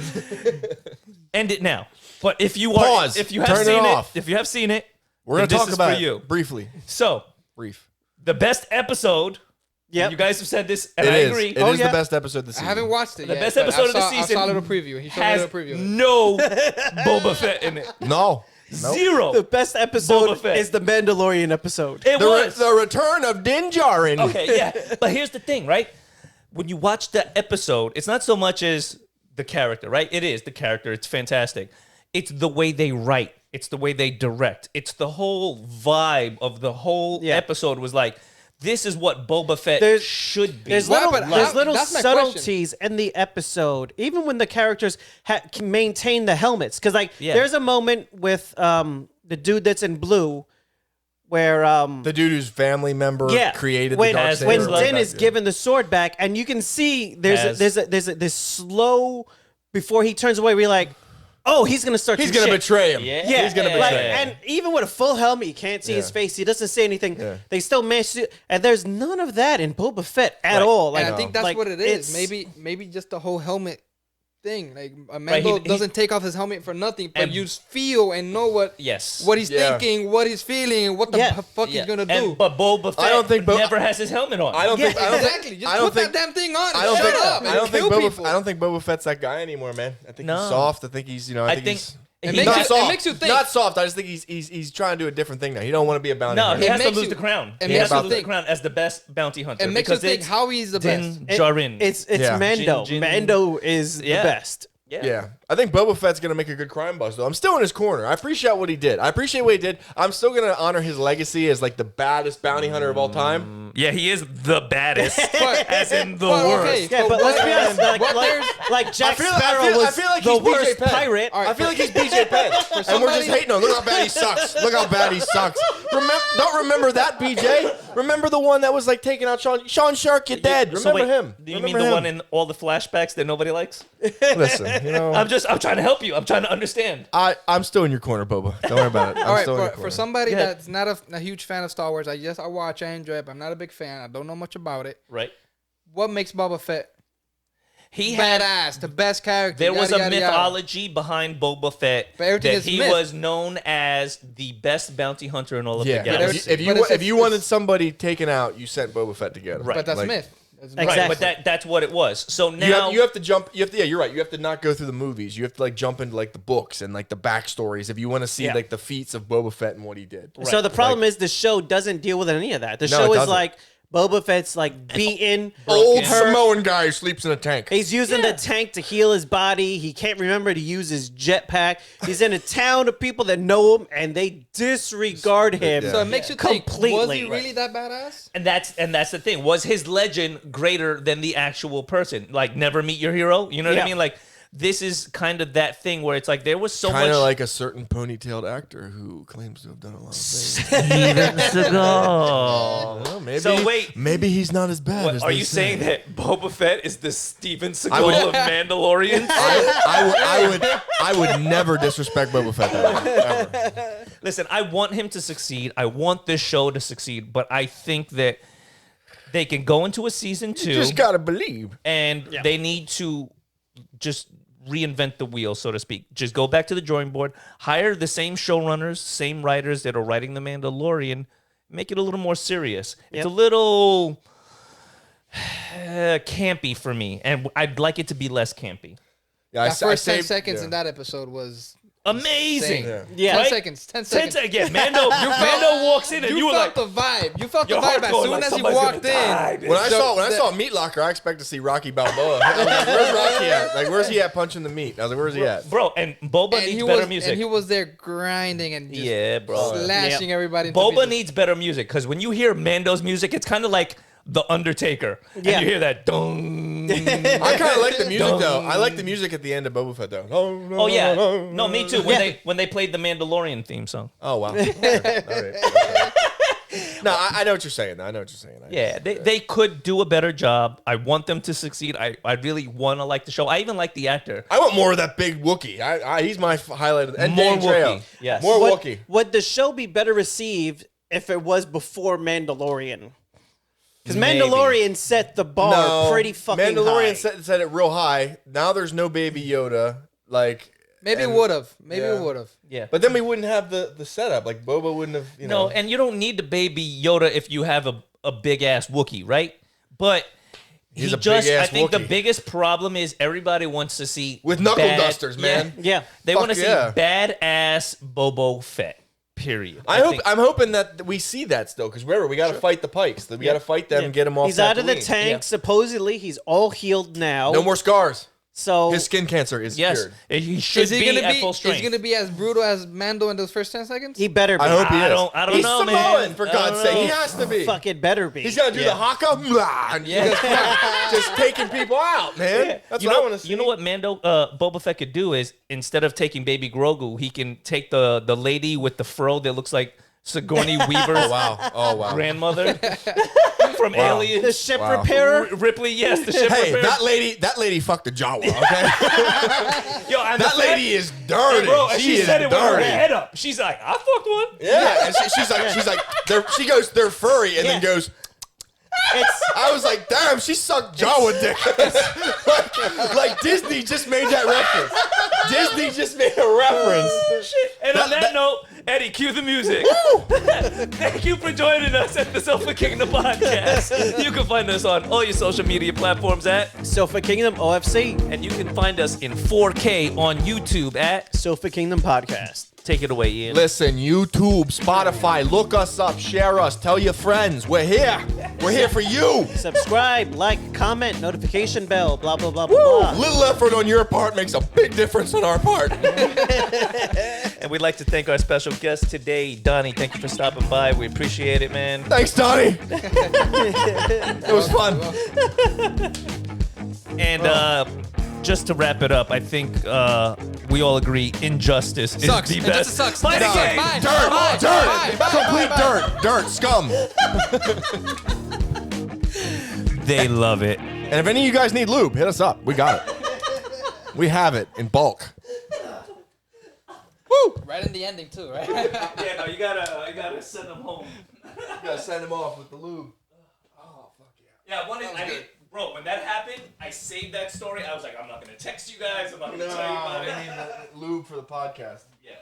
end it now. But if you are, Pause. if you have Turn it seen it, off. if you have seen it, We're gonna then talk this is about for you. it briefly. So Brief. the best episode. Yep. You guys have said this, and It I is. agree. It is yeah. the best episode this I season. haven't watched it The yet. best but episode of the I season saw a little preview. He showed me a has little preview. no Boba Fett in it. No. Nope. Zero. The best episode Boba Fett. is the Mandalorian episode. It was. The return of Din Djarin. Okay, yeah. But here's the thing, right? When you watch the episode, it's not so much as the character, right? It is the character. It's fantastic. It's the way they write. It's the way they direct. It's the whole vibe of the whole Yeah. episode was like, this is what Boba Fett There's- should be. There's Well, little, but there's little that's my question. subtleties in the episode, even when the characters can maintain the helmets. Because like, Yeah. there's a moment with the dude that's in blue, where The dude whose family member created when, the dark has saber. when blood Din back, is yeah. given the sword back, and you can see Has- this slow before he turns away. We're like, oh, he's gonna start. He's some gonna shit. betray him. Yeah. Yeah, He's gonna Yeah. like, betray him. and even with a full helmet, you can't see his Yeah. face. He doesn't say anything. Yeah. They still manage to, and there's none of that in Boba Fett at all. Like, And I think that's like, what it it's- is. Maybe just the whole helmet thing. Like Right, Mando he- doesn't take off his helmet for nothing, but And- you feel and know what Yes. he's Yeah. thinking, what he's feeling, and what the Yeah. fuck he's gonna do. But Boba Fett I don't think never has his helmet on. I don't think. I don't exactly. think. Just I don't put think. that damn thing on. And I don't shut think. up. I and don't think. kill Boba. people. I don't think Boba Fett's that guy anymore, man. I think No. he's soft. I think he's. You know. I think he's. It he- makes Not you- soft. makes you think. Not soft. I just think he's trying to do a different thing now. He don't want to be a bounty No, hunter. he It has to makes lose you- the crown. it He makes has to you lose the think. crown as the best bounty hunter. It makes you because think it's how he's the best. Din Djarin. It's Yeah. Mando. Jin- Mando is Yeah. the best. Yeah, I think Boba Fett's gonna make a good crime boss. Though I'm still in his corner. I appreciate what he did. I appreciate what he did. I'm still gonna honor his legacy as like the baddest bounty hunter of all time. Yeah, he is the baddest, But- as in the but, worst. okay, Yeah, but let's be honest. what there's- Like Jack I Sparrow feel was like the he's BJ worst Penn. pirate. All right, I feel like he's BJ Penn, and we're just somebody- hating on. Look how bad he sucks. Look how bad he sucks. Don't remember that, BJ. Remember the one that was like taking out Sean Shark. You're dead. So Remember wait, him? Do you Remember mean the him? one in all the flashbacks that nobody likes? Listen, you know, I'm trying to help you. I'm trying to understand. I'm still in your corner, Boba. Don't worry about it. I'm All right, still in your for corner. somebody Go ahead. that's not a huge fan of Star Wars, I watch, I enjoy it, but I'm not a big fan. I don't know much about it. Right? What makes Boba Fett He had. badass, the best character? There was a yada, yada, yada. mythology behind Boba Fett But everything that is he myth. was known as the best bounty hunter in all of Yeah, the But galaxy. there's- if you but it's- if you wanted somebody taken out, you sent Boba Fett together. Right. But that's Like, myth. That's Right, Exactly. but that's what it was. So now You have to jump. You have to. Yeah, you're right. You have to not go through the movies. You have to like jump into like the books and like the backstories if you want to see Yeah. like the feats of Boba Fett and what he did. So the problem is the show doesn't deal with any of that. The No, show it is doesn't. like Boba Fett's like beaten. Old hurt. Samoan guy who sleeps in a tank. He's using the tank to heal his body. He can't remember to use his jetpack. He's in a town of people that know him, and they disregard him. So it makes you think, completely. was he really that badass? And that's the thing. Was his legend greater than the actual person? Like, never meet your hero. You know what I Yeah. mean? Like, this is kind of that thing where it's like there was so Kind much. of like a certain ponytailed actor who claims to have done a lot of things. Steven Seagal. Well, maybe, So wait. maybe he's not as bad. What, as are they you say. saying that Boba Fett is the Steven would- Seagal of Mandalorians? I would never disrespect Boba Fett that way, ever. Listen, I want him to succeed. I want this show to succeed, but I think that they can go into a season 2 Just gotta believe. and they need to just reinvent the wheel, so to speak. Just go back to the drawing board, hire the same showrunners, same writers that are writing The Mandalorian, make it a little more serious. It's a little campy for me, and I'd like it to be less campy. Yeah, That first 10 saved- seconds yeah. in that episode was Amazing. insane. Yeah. 10 Right? seconds. 10 10 seconds. seconds. Yeah, Mando walks in and you, were like, felt the vibe. You felt the your vibe heart as going soon like as he somebody's walked gonna die, in. bitch. When I The- saw Meat Locker, I expect to see Rocky Balboa. I was like, where's Rocky at? Like, where's he at punching the meat? I was like, where's he at? bro, and Boba And needs he better was music. and he was there grinding and just Yeah, bro. slashing everybody. into Boba pieces. needs better music because when you hear Mando's music, it's kind of like The Undertaker. And Yeah. you hear that dung. I kind of like the music though. I like the music at the end of Boba Fett though. Oh yeah, no, me too. When they played the Mandalorian theme song. Oh wow. Okay. All right. No, I know what you're saying. I know what you're saying. Yeah, they could do a better job. I want them to succeed. I really want to like the show. I even like the actor. I want more of that big Wookiee. He's my highlight. Of the, and More Danny Trejo. Wookiee, yes. More Would, Wookiee. would the show be better received if it was before Mandalorian? Because Maybe. Mandalorian set the bar pretty fucking Mandalorian high. set it real high. Now there's no Baby Yoda. Like Maybe it and- would have. Maybe yeah. it would have. Yeah. But then we wouldn't have the setup. Like Boba wouldn't have. You know. No, and you don't need the baby Yoda if you have a big ass Wookiee, right? But He's a I big-ass think the Wookiee. biggest problem is everybody wants to see With knuckle bad- dusters, man. Yeah. They Fuck want to yeah. see badass Boba Fett. Period. I'm hoping that we see that still because remember we got to fight the Pikes. We got to fight them and get them off. He's out of the Tatooine. tank. Yeah. Supposedly, he's all healed now. No more scars. So His skin cancer is Yes, cured. he should Is he be gonna at be? full Is strength. he gonna be as brutal as Mando in those first 10 seconds? he better be. I hope he is. I don't He's know, man. Samoan, for I God's don't sake. know. He has to be. Fuck it, better be. He's got to do Yeah. the haka, blah, and Yeah. just taking people out, man. That's you what know, I want to see. You know what Mando Boba Fett could do is instead of taking Baby Grogu, he can take the lady with the fro that looks like Sigourney Weaver's Oh wow. grandmother from Wow. Alien. the ship Wow. repairer. Ripley, yes, the ship Hey, repair. that lady fucked a Jawa. Okay, Yo, and that the lady is dirty. bro, and she said is it with her dirty. head up. She's like, I fucked one. Yeah, and she's like, she goes, they're furry, and then Yeah. goes. It's I was like, damn, she sucked Jawa dick. like Disney just made that reference. Disney just made a reference. Shit. And on that note, Eddie, cue the music. Thank you for joining us at the Sofa Kingdom podcast. You can find us on all your social media platforms at, Sofa Kingdom OFC. and you can find us in 4K on YouTube at. Sofa Kingdom Podcast. Take it away, Ian. Listen, YouTube, Spotify, look us up, share us, tell your friends. We're here. We're here for you. Subscribe, like, comment, notification bell, blah, blah, blah, blah. Little effort on your part makes a big difference on our part. And we'd like to thank our special guest today, Donnie. Thank you for stopping by. We appreciate it, man. Thanks, Donnie. It was fun. And just to wrap it up, I think we all agree injustice is Sucks. the It best. just sucks. Fight It sucks. again. Bye. Dirt, Bye. dirt, Bye. Bye. complete Bye. dirt, scum. They love it. And if any of you guys need lube, hit us up. We got it. We have it in bulk. Woo! Right in the ending too, right? Yeah, no, you gotta send them home. You gotta send him off with the lube. Oh, fuck yeah. Yeah, bro, when that happened, I saved that story. I was like, I'm not gonna text you guys. I'm not gonna tell you about it. lube for the podcast. Yeah.